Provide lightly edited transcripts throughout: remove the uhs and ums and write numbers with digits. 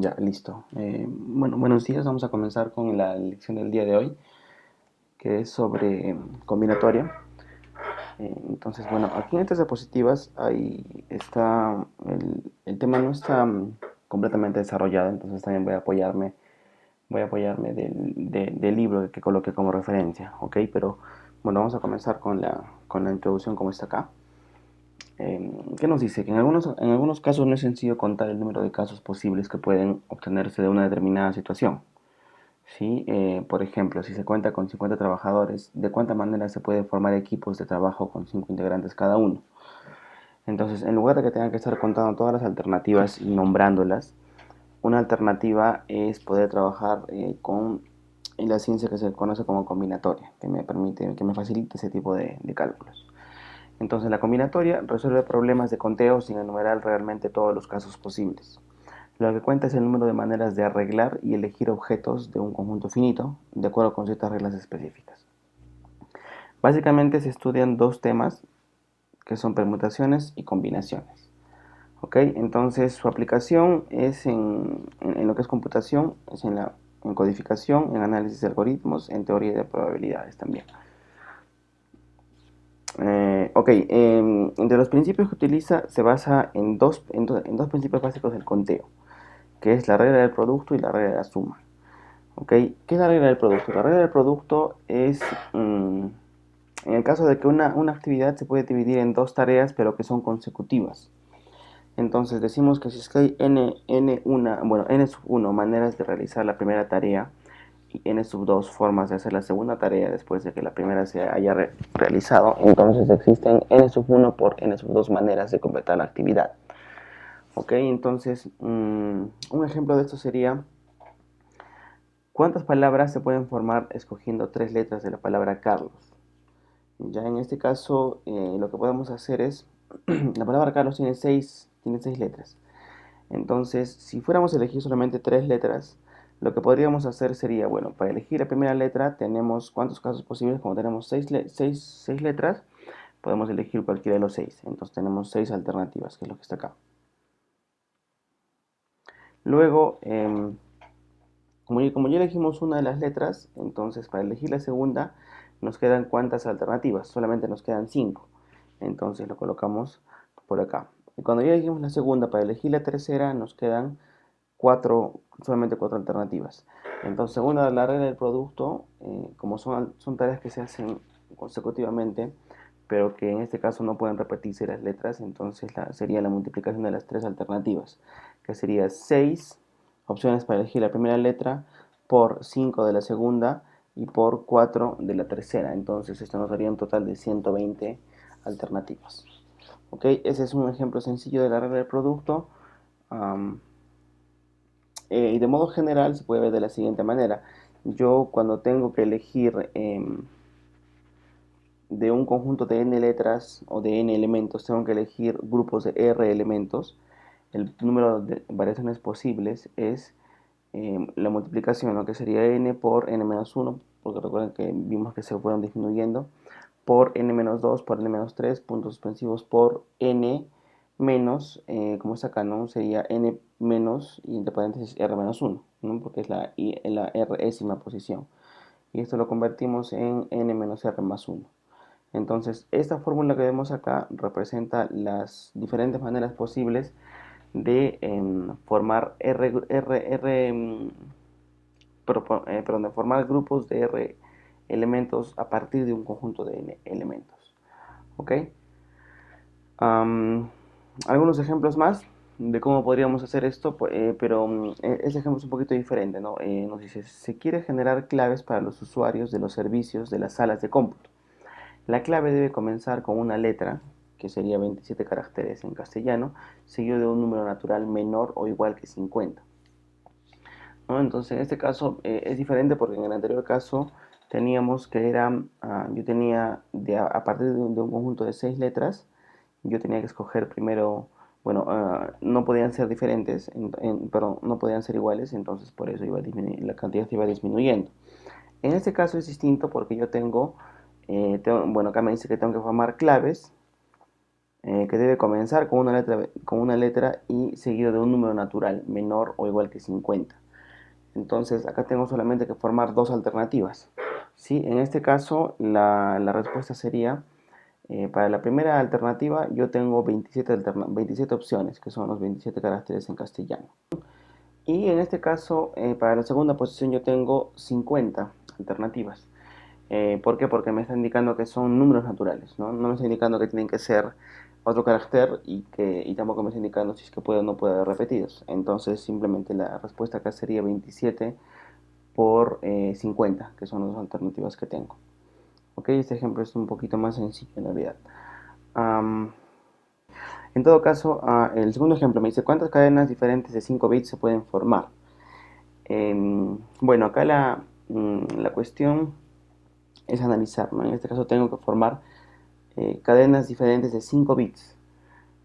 Ya, listo. Bueno, buenos días. Vamos a comenzar con la lección del día de hoy, que es sobre combinatoria. Entonces, bueno, aquí en estas diapositivas ahí está, el tema no está completamente desarrollado, entonces también voy a apoyarme del libro que coloqué como referencia, ¿ok? Pero bueno, vamos a comenzar con la introducción como está acá. ¿Qué nos dice? Que en algunos casos no es sencillo contar el número de casos posibles que pueden obtenerse de una determinada situación. ¿Sí? Por ejemplo, si se cuenta con 50 trabajadores, ¿de cuánta manera se puede formar equipos de trabajo con 5 integrantes cada uno? Entonces, en lugar de que tengan que estar contando todas las alternativas y nombrándolas, una alternativa es poder trabajar con la ciencia que se conoce como combinatoria, que me facilita ese tipo de cálculos. Entonces, la combinatoria resuelve problemas de conteo sin enumerar realmente todos los casos posibles. Lo que cuenta es el número de maneras de arreglar y elegir objetos de un conjunto finito, de acuerdo con ciertas reglas específicas. Básicamente se estudian dos temas, que son permutaciones y combinaciones. ¿Ok? Entonces su aplicación es en lo que es computación, es en codificación, en análisis de algoritmos, en teoría de probabilidades también. Ok, entre los principios que utiliza se basa en dos principios básicos del conteo, que es la regla del producto y la regla de la suma. ¿Ok? ¿Qué es la regla del producto? La regla del producto es, en el caso de que una actividad se puede dividir en dos tareas, pero que son consecutivas. Entonces decimos que si es que hay n sub 1 maneras de realizar la primera tarea y n sub 2 formas de hacer la segunda tarea después de que la primera se haya realizado, entonces existen n sub 1 por n sub 2 maneras de completar la actividad. ¿Ok? Entonces, un ejemplo de esto sería: ¿cuántas palabras se pueden formar escogiendo tres letras de la palabra Carlos? Ya en este caso, lo que podemos hacer es, la palabra Carlos tiene seis letras. Entonces, si fuéramos a elegir solamente tres letras, lo que podríamos hacer sería, bueno, para elegir la primera letra tenemos cuántos casos posibles. Como tenemos seis letras, podemos elegir cualquiera de los seis. Entonces tenemos seis alternativas, que es lo que está acá. Luego, como ya elegimos una de las letras, entonces para elegir la segunda nos quedan ¿cuántas alternativas? Solamente nos quedan cinco. Entonces lo colocamos por acá. Y cuando ya elegimos la segunda, para elegir la tercera nos quedan solamente cuatro alternativas. Entonces, según la regla del producto, como son tareas que se hacen consecutivamente, pero que en este caso no pueden repetirse las letras, entonces sería la multiplicación de las tres alternativas, que sería 6 opciones para elegir la primera letra por 5 de la segunda y por 4 de la tercera. Entonces esto nos daría un total de 120 alternativas. ¿Ok? Ese es un ejemplo sencillo de la regla del producto. Um, y de modo general se puede ver de la siguiente manera. Yo, cuando tengo que elegir de un conjunto de n letras o de n elementos, tengo que elegir grupos de r elementos. El número de variaciones posibles es la multiplicación, ¿no? Que sería n por n-1, porque recuerden que vimos que se fueron disminuyendo, por n-2, por n-3, puntos suspensivos por n menos, como está acá, ¿no? Sería n menos y entre paréntesis r-1, ¿no? Porque es la résima posición. Y esto lo convertimos en n menos r más 1. Entonces, esta fórmula que vemos acá representa las diferentes maneras posibles de formar de formar grupos de R elementos a partir de un conjunto de N elementos. ¿Ok? Algunos ejemplos más de cómo podríamos hacer esto, pero este ejemplo es un poquito diferente, ¿no? Nos dice: se quiere generar claves para los usuarios de los servicios de las salas de cómputo. La clave debe comenzar con una letra, que sería 27 caracteres en castellano, seguido de un número natural menor o igual que 50. ¿No? Entonces, en este caso es diferente, porque en el anterior caso teníamos que yo tenía, a partir de un conjunto de 6 letras, yo tenía que escoger primero, bueno, no podían ser diferentes, perdón, no podían ser iguales, entonces por eso la cantidad se iba disminuyendo. En este caso es distinto, porque yo bueno, acá me dice que tengo que formar claves, que debe comenzar con una letra y seguido de un número natural menor o igual que 50. Entonces acá tengo solamente que formar dos alternativas. ¿Sí? En este caso la respuesta sería, para la primera alternativa yo tengo 27 opciones, que son los 27 caracteres en castellano. Y en este caso, para la segunda posición yo tengo 50 alternativas. ¿Por qué? Porque me está indicando que son números naturales, ¿no? No me está indicando que tienen que ser otro carácter y tampoco me está indicando si es que puede o no puede haber repetidos. Entonces simplemente la respuesta acá sería 27 por 50, que son las alternativas que tengo. Ok, este ejemplo es un poquito más sencillo en realidad. Um, en todo caso, el segundo ejemplo me dice cuántas cadenas diferentes de 5 bits se pueden formar. Bueno, acá la cuestión es analizar, ¿no? En este caso tengo que formar cadenas diferentes de 5 bits.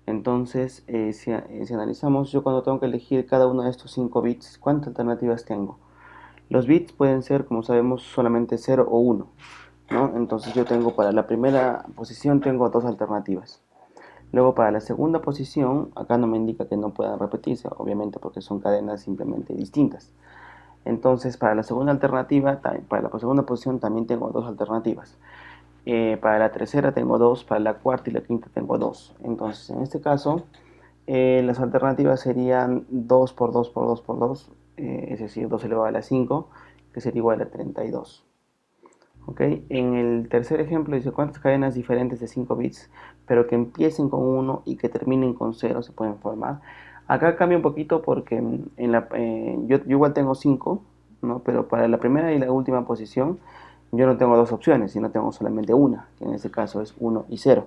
Entonces, si analizamos, yo cuando tengo que elegir cada uno de estos 5 bits, ¿cuántas alternativas tengo? Los bits pueden ser, como sabemos, solamente 0 o 1, ¿no? Entonces yo tengo para la primera posición tengo dos alternativas. Luego para la segunda posición, acá no me indica que no puedan repetirse, obviamente porque son cadenas simplemente distintas. Entonces para la segunda alternativa, para la segunda posición también tengo dos alternativas. Para la tercera tengo dos, para la cuarta y la quinta tengo dos. Entonces en este caso las alternativas serían 2 por 2 por 2 por 2, es decir, 2 elevado a la 5, que sería igual a 32. ¿Ok? En el tercer ejemplo dice cuántas cadenas diferentes de 5 bits, pero que empiecen con 1 y que terminen con 0 se pueden formar. Acá cambia un poquito porque yo igual tengo 5, ¿no? Pero para la primera y la última posición yo no tengo dos opciones, sino tengo solamente una, que en este caso es 1 y 0.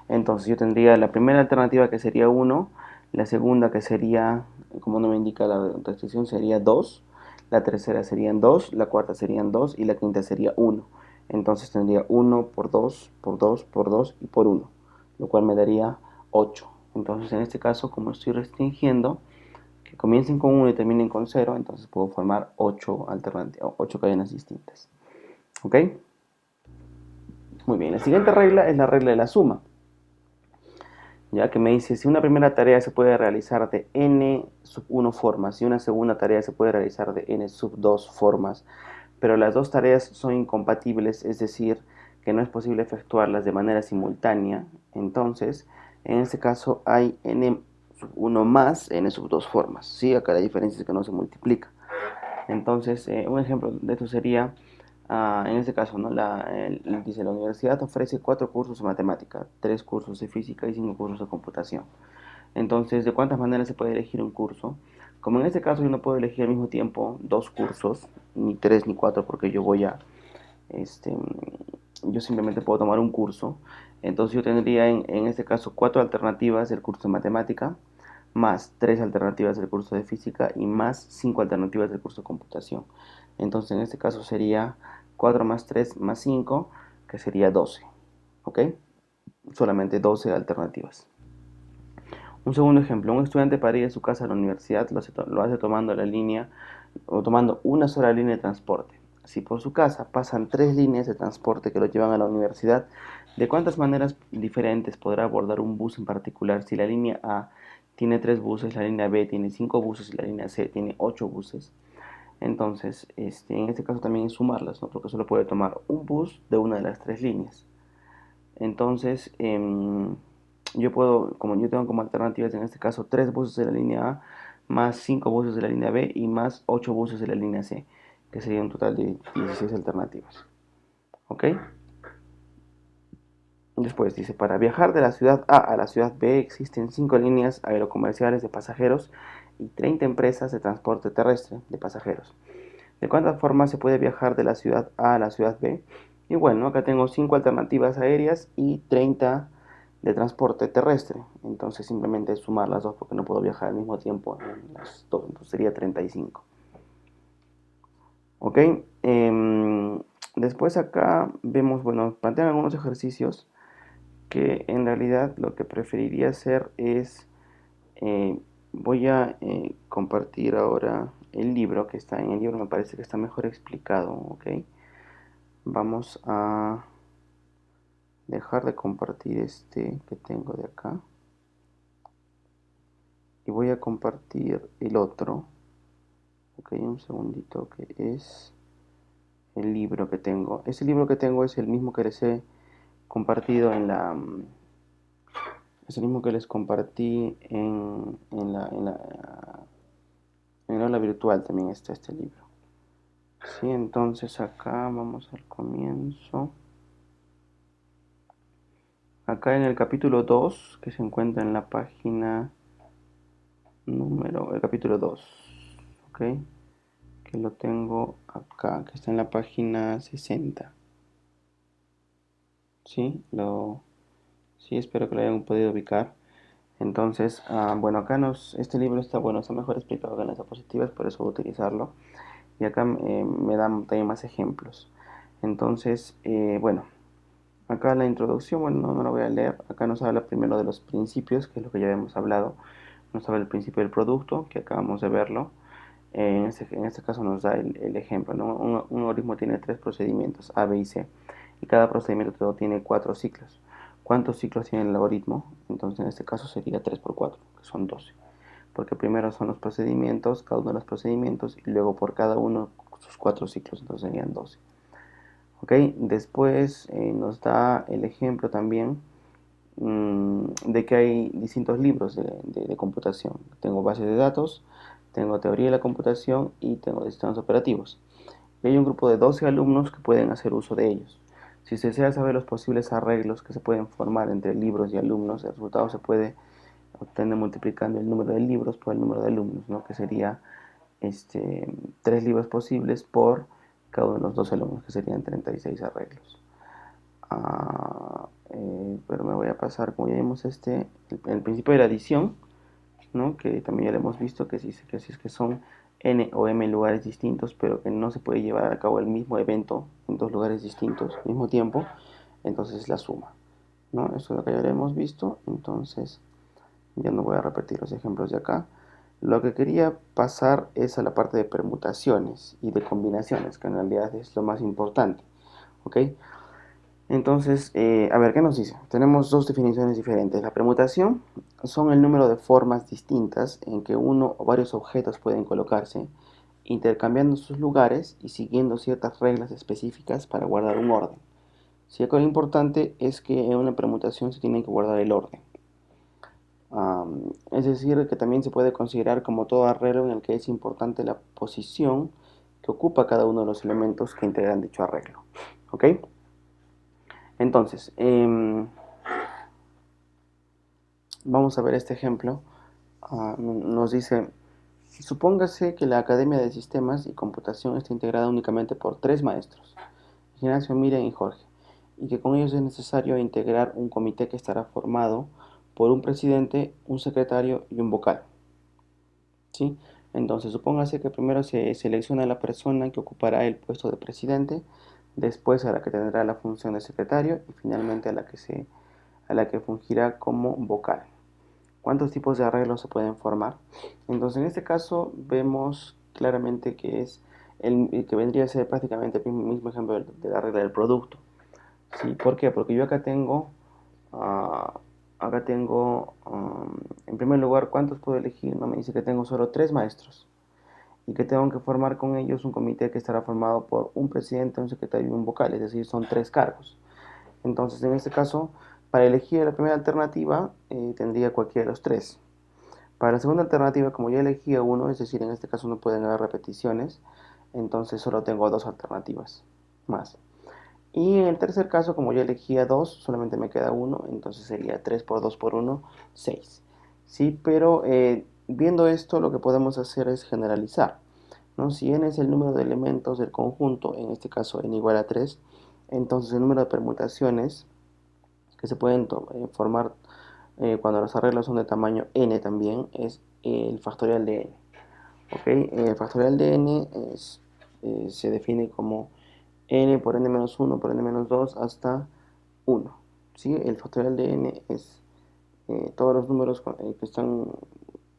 Entonces yo tendría la primera alternativa que sería 1, la segunda que sería, como no me indica la restricción, sería 2, la tercera serían 2, la cuarta serían 2 y la quinta sería 1. Entonces tendría 1 por 2 por 2 por 2 y por 1, lo cual me daría 8. Entonces en este caso, como estoy restringiendo que comiencen con 1 y terminen con 0, entonces puedo formar 8 cadenas distintas. ¿Ok? Muy bien, la siguiente regla es la regla de la suma, ya que me dice si una primera tarea se puede realizar de n sub 1 formas y una segunda tarea se puede realizar de n sub 2 formas, pero las dos tareas son incompatibles, es decir, que no es posible efectuarlas de manera simultánea, entonces en este caso hay n sub 1 más n sub 2 formas. ¿Sí? Acá la diferencia es que no se multiplica. Entonces, un ejemplo de esto sería, en este caso, ¿no? Dice, la universidad ofrece 4 cursos de matemática, 3 cursos de física y 5 cursos de computación. Entonces, ¿de cuántas maneras se puede elegir un curso? Como en este caso yo no puedo elegir al mismo tiempo dos cursos, ni tres ni cuatro, porque este, yo simplemente puedo tomar un curso. Entonces yo tendría en este caso cuatro alternativas del curso de matemática, más tres alternativas del curso de física y más cinco alternativas del curso de computación. Entonces en este caso sería 4 más 3 más 5, que sería 12. ¿Ok? Solamente 12 alternativas. Un segundo ejemplo, un estudiante para ir a su casa a la universidad lo hace tomando la línea o tomando una sola línea de transporte. Si por su casa pasan tres líneas de transporte que lo llevan a la universidad, ¿de cuántas maneras diferentes podrá abordar un bus en particular si la línea A tiene 3 buses, la línea B tiene 5 buses y la línea C tiene 8 buses? Entonces, en este caso también es sumarlas, ¿no? Porque solo puede tomar un bus de una de las tres líneas. Entonces, yo puedo, como yo tengo como alternativas en este caso 3 buses de la línea A, más 5 buses de la línea B y más 8 buses de la línea C, que sería un total de 16 alternativas. ¿Ok? Después dice, para viajar de la ciudad A a la ciudad B existen 5 líneas aerocomerciales de pasajeros y 30 empresas de transporte terrestre de pasajeros. ¿De cuántas formas se puede viajar de la ciudad A a la ciudad B? Y bueno, acá tengo 5 alternativas aéreas y 30 de transporte terrestre. Entonces simplemente sumar las dos porque no puedo viajar al mismo tiempo en las dos. Entonces sería 35. ¿Ok? Después acá vemos, bueno, plantean algunos ejercicios que en realidad lo que preferiría hacer es, voy a compartir ahora el libro que está en el libro, me parece que está mejor explicado, ¿ok? Vamos a dejar de compartir este que tengo de acá y voy a compartir el otro. Ok, un segundito, que es el libro que tengo. Ese libro que tengo es el mismo que les he compartido es el mismo que les compartí en el aula virtual. También está este libro. Sí, entonces acá vamos al comienzo. Acá en el capítulo 2 que se encuentra en la página el capítulo 2, ok, que lo tengo acá, que está en la página 60. Sí, sí, espero que lo hayan podido ubicar. Entonces, bueno, acá este libro está bueno, está mejor explicado que en las diapositivas, por eso voy a utilizarlo. Y acá me dan también más ejemplos. Entonces, bueno, acá la introducción, bueno, no la voy a leer. Acá nos habla primero de los principios, que es lo que ya habíamos hablado. Nos habla del principio del producto, que acabamos de verlo. En este caso nos da el ejemplo, ¿no? Un algoritmo tiene tres procedimientos, A, B y C, y cada procedimiento tiene 4 ciclos. ¿Cuántos ciclos tiene el algoritmo? Entonces en este caso sería 3 por 4, que son 12. Porque primero son los procedimientos, cada uno de los procedimientos, y luego por cada uno sus 4 ciclos, entonces serían 12. ¿Ok? Después nos da el ejemplo también de que hay distintos libros de computación. Tengo bases de datos, tengo teoría de la computación y tengo sistemas operativos. Y hay un grupo de 12 alumnos que pueden hacer uso de ellos. Si se desea saber los posibles arreglos que se pueden formar entre libros y alumnos, el resultado se puede obtener multiplicando el número de libros por el número de alumnos, ¿no? Que sería 3 libros posibles por cada uno de los 12 alumnos, que serían 36 arreglos. Pero me voy a pasar, como ya vimos el principio de la adición, ¿no? Que también ya lo hemos visto, que si es que son n o m lugares distintos, pero que no se puede llevar a cabo el mismo evento en dos lugares distintos al mismo tiempo, entonces es la suma, ¿no? Eso es lo que ya lo hemos visto, entonces ya no voy a repetir los ejemplos de acá. Lo que quería pasar es a la parte de permutaciones y de combinaciones, que en realidad es lo más importante, ¿ok? Entonces, a ver, ¿qué nos dice? Tenemos dos definiciones diferentes. La permutación son el número de formas distintas en que uno o varios objetos pueden colocarse, intercambiando sus lugares y siguiendo ciertas reglas específicas para guardar un orden. Si algo importante es que en una permutación se tiene que guardar el orden. Es decir, que también se puede considerar como todo arreglo en el que es importante la posición que ocupa cada uno de los elementos que integran dicho arreglo. ¿Ok? Entonces, vamos a ver este ejemplo. Nos dice, supóngase que la Academia de Sistemas y Computación está integrada únicamente por 3 maestros, Ignacio, Miriam y Jorge, y que con ellos es necesario integrar un comité que estará formado por un presidente, un secretario y un vocal. ¿Sí? Entonces, supóngase que primero se selecciona a la persona que ocupará el puesto de presidente, después a la que tendrá la función de secretario y finalmente a la que fungirá como vocal. ¿Cuántos tipos de arreglos se pueden formar? Entonces, en este caso vemos claramente que es el que vendría a ser prácticamente el mismo ejemplo de la regla del producto. ¿Sí? ¿Por qué? Porque yo ah, en primer lugar, ¿cuántos puedo elegir? No me dice que tengo solo 3 maestros y que tengo que formar con ellos un comité que estará formado por un presidente, un secretario y un vocal, es decir, son 3 cargos. Entonces, en este caso, para elegir la primera alternativa, tendría cualquiera de los 3. Para la segunda alternativa, como ya elegí uno, es decir, en este caso no pueden haber repeticiones, entonces solo tengo 2 alternativas más. Y en el tercer caso, como ya elegí 2, solamente me queda uno, entonces sería 3 por 2 por 1, 6. ¿Sí? Pero viendo esto, lo que podemos hacer es generalizar, ¿no? Si n es el número de elementos del conjunto, en este caso n igual a 3, entonces el número de permutaciones que se pueden formar cuando los arreglos son de tamaño n también es el factorial de n. ¿Okay? El factorial de n se define como n por n-1 por n-2 hasta 1. ¿Sí? El factorial de n es todos los números que están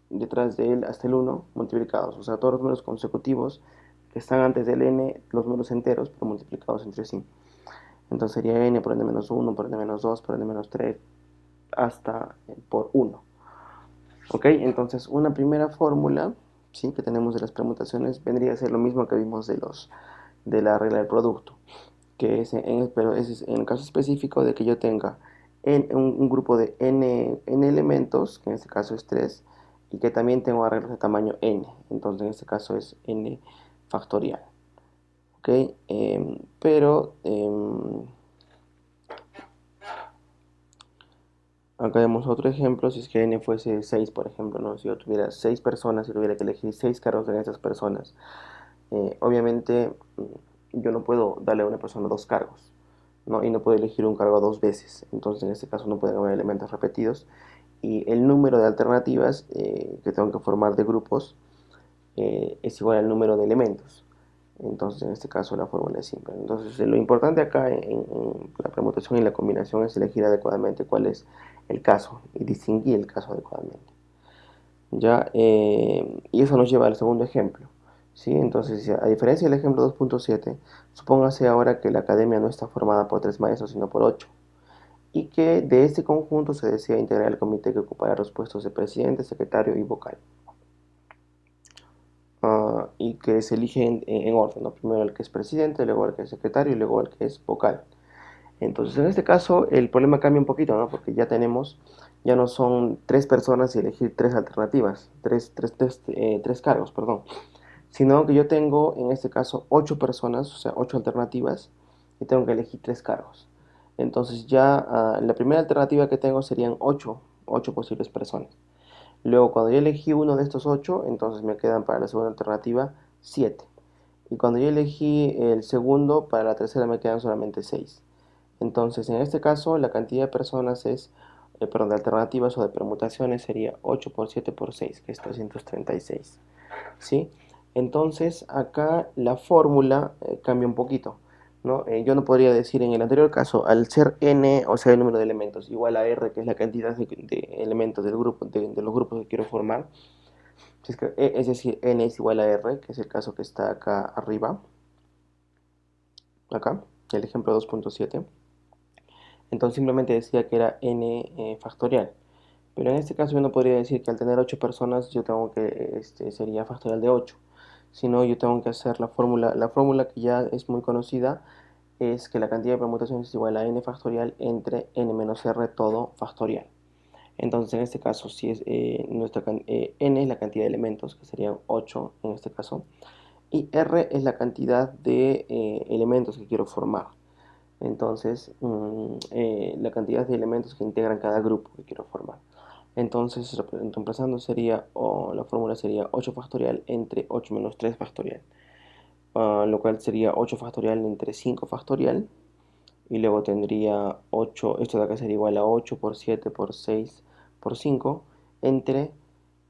detrás de él hasta el 1 multiplicados, o sea, todos los números consecutivos que están antes del n, los números enteros, pero multiplicados entre sí. Entonces sería n por n menos 1, por n menos 2, por n menos 3, hasta por 1. ¿Ok? Entonces una primera fórmula, ¿sí?, que tenemos de las permutaciones vendría a ser lo mismo que vimos de la regla del producto, que es pero ese es en el caso específico de que yo tenga un grupo de n elementos, que en este caso es 3, y que también tengo arreglos de tamaño n, entonces en este caso es n factorial. ¿Ok? Pero acá vemos otro ejemplo, si es que n fuese 6, por ejemplo, ¿no? Si yo tuviera 6 personas y tuviera que elegir 6 cargos en esas personas, obviamente yo no puedo darle a una persona 2 cargos, ¿no? Y no puedo elegir un cargo 2 veces, entonces en este caso no pueden haber elementos repetidos, y el número de alternativas que tengo que formar de grupos es igual al número de elementos. Entonces, en este caso, la fórmula es simple. Entonces, lo importante acá en la permutación y la combinación es elegir adecuadamente cuál es el caso y distinguir el caso adecuadamente. ¿Ya? Y eso nos lleva al segundo ejemplo. ¿Sí? Entonces, a diferencia del ejemplo 2.7, supóngase ahora que la academia no está formada por 3 maestros, sino por 8, y que de este conjunto se desea integrar el comité que ocupará los puestos de presidente, secretario y vocal. Y que se elige en orden, ¿no? Primero el que es presidente, luego el que es secretario y luego el que es vocal. Entonces, en este caso, el problema cambia un poquito, ¿no? Porque ya no son 3 personas y elegir 3 alternativas, tres cargos, perdón, sino que yo tengo, en este caso, 8 personas, o sea, 8 alternativas, y tengo que elegir 3 cargos. Entonces, ya la primera alternativa que tengo serían 8 posibles personas. Luego, cuando yo elegí uno de estos 8, entonces me quedan para la segunda alternativa 7. Y cuando yo elegí el segundo, para la tercera me quedan solamente 6. Entonces, en este caso, la cantidad de personas perdón, de alternativas o de permutaciones sería 8 por 7 por 6, que es 336. ¿Sí? Entonces, acá la fórmula cambia un poquito, ¿no? Yo no podría decir en el anterior caso, al ser n, o sea, el número de elementos, igual a r, que es la cantidad de elementos del grupo, de los grupos que quiero formar, es decir, n es igual a r, que es el caso que está acá arriba, acá, el ejemplo 2.7. Entonces simplemente decía que era n factorial. Pero en este caso yo no podría decir que al tener 8 personas yo tengo que, sería factorial de 8, sino yo tengo que hacer la fórmula que ya es muy conocida, es que la cantidad de permutaciones es igual a n factorial entre n menos r todo factorial. Entonces en este caso, si es n es la cantidad de elementos, que serían 8 en este caso, y r es la cantidad de elementos que quiero formar. Entonces, la cantidad de elementos que integran cada grupo que quiero formar. Entonces, reemplazando sería, o la fórmula sería 8 factorial entre 8 menos 3 factorial, lo cual sería 8 factorial entre 5 factorial, y luego tendría 8, esto de acá sería igual a 8 por 7 por 6 por 5, entre,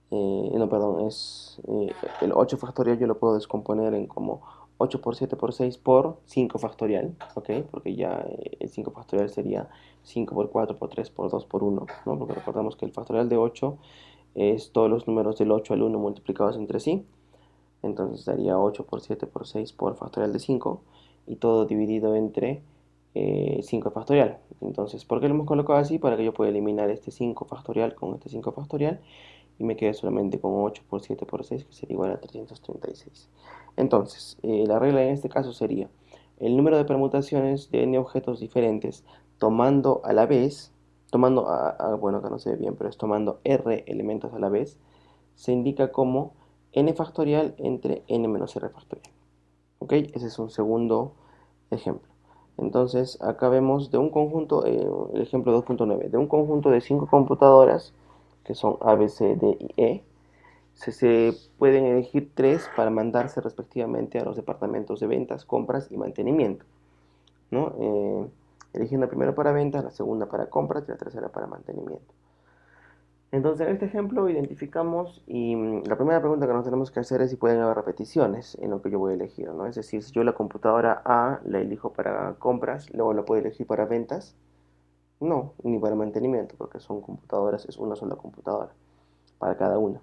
no, perdón, el 8 factorial yo lo puedo descomponer en como 8 por 7 por 6 por 5 factorial, ¿ok? Porque ya el 5 factorial sería 5 por 4 por 3 por 2 por 1, ¿no? Porque recordamos que el factorial de 8 es todos los números del 8 al 1 multiplicados entre sí. Entonces daría 8 por 7 por 6 por factorial de 5, y todo dividido entre 5 factorial. Entonces, ¿por qué lo hemos colocado así? Para que yo pueda eliminar este 5 factorial con este 5 factorial y me quede solamente con 8 por 7 por 6, que sería igual a 336. Entonces, la regla en este caso sería el número de permutaciones de n objetos diferentes tomando a la vez, bueno, acá no se ve bien, pero es tomando r elementos a la vez, se indica como n factorial entre n menos r factorial. ¿Ok? Ese es un segundo ejemplo. Entonces, acá vemos de un conjunto, el ejemplo 2.9, de un conjunto de 5 computadoras, que son A, B, C, D y E, se pueden elegir 3 para mandarse respectivamente a los departamentos de ventas, compras y mantenimiento, ¿no? Eligiendo primero para ventas, la segunda para compras y la tercera para mantenimiento. Entonces, en este ejemplo identificamos, y la primera pregunta que nos tenemos que hacer es si pueden haber repeticiones en lo que yo voy a elegir, ¿no? Es decir, si yo la computadora A la elijo para compras, luego la puedo elegir para ventas, no, ni para mantenimiento, porque son computadoras, es una sola computadora para cada una.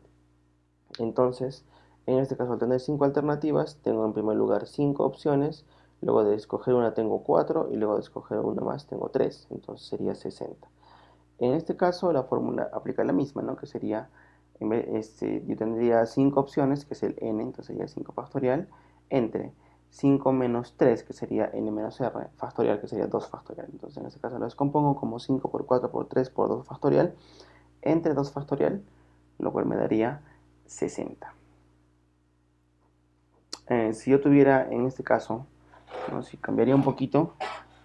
Entonces, en este caso, al tener 5 alternativas, tengo en primer lugar 5 opciones, luego de escoger una tengo 4 y luego de escoger una más tengo 3, entonces sería 60. En este caso la fórmula aplica la misma, ¿no? Que sería, yo tendría 5 opciones, que es el n, entonces sería 5 factorial, entre 5 menos 3, que sería n menos r, factorial, que sería 2 factorial. Entonces en este caso lo descompongo como 5 por 4 por 3 por 2 factorial, entre 2 factorial, lo cual me daría 60. Si yo tuviera en este caso, ¿no? Si cambiaría un poquito,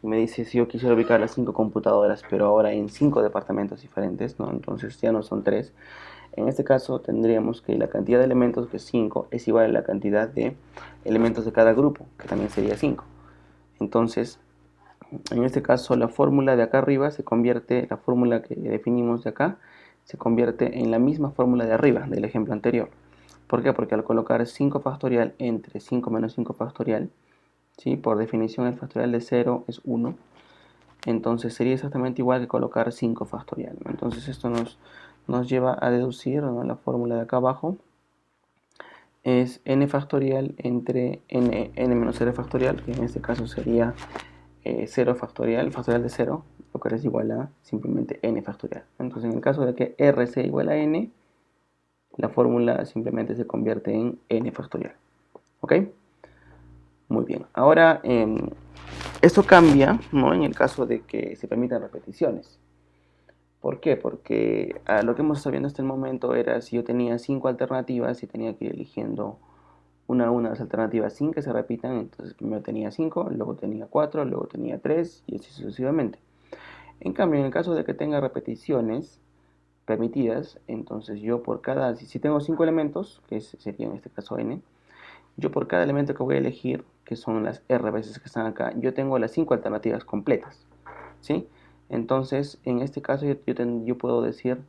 me dice si yo quisiera ubicar las 5 computadoras, pero ahora en 5 departamentos diferentes, ¿no? Entonces ya no son 3. En este caso tendríamos que la cantidad de elementos, que es 5, es igual a la cantidad de elementos de cada grupo, que también sería 5. Entonces, en este caso la fórmula de acá arriba se convierte, la fórmula que definimos de acá, se convierte en la misma fórmula de arriba, del ejemplo anterior. ¿Por qué? Porque al colocar 5 factorial entre 5 menos 5 factorial, ¿sí? Por definición el factorial de 0 es 1, entonces sería exactamente igual que colocar 5 factorial, ¿no? Entonces esto nos lleva a deducir, ¿no? La fórmula de acá abajo es n factorial entre n menos r factorial, que en este caso sería 0 factorial, factorial de 0, lo que es igual a simplemente n factorial. Entonces en el caso de que r sea igual a n, la fórmula simplemente se convierte en n factorial. ¿Ok? Muy bien. Ahora, esto cambia, ¿no? En el caso de que se permitan repeticiones. ¿Por qué? Porque lo que hemos estado viendo hasta el momento era si yo tenía 5 alternativas y tenía que ir eligiendo una a una de las alternativas sin que se repitan. Entonces primero tenía 5, luego tenía 4, luego tenía 3 y así sucesivamente. En cambio, en el caso de que tenga repeticiones permitidas, entonces yo por cada, si tengo 5 elementos, que sería en este caso n, yo por cada elemento que voy a elegir, que son las r veces que están acá, yo tengo las 5 alternativas completas, ¿sí? Entonces, en este caso yo puedo decir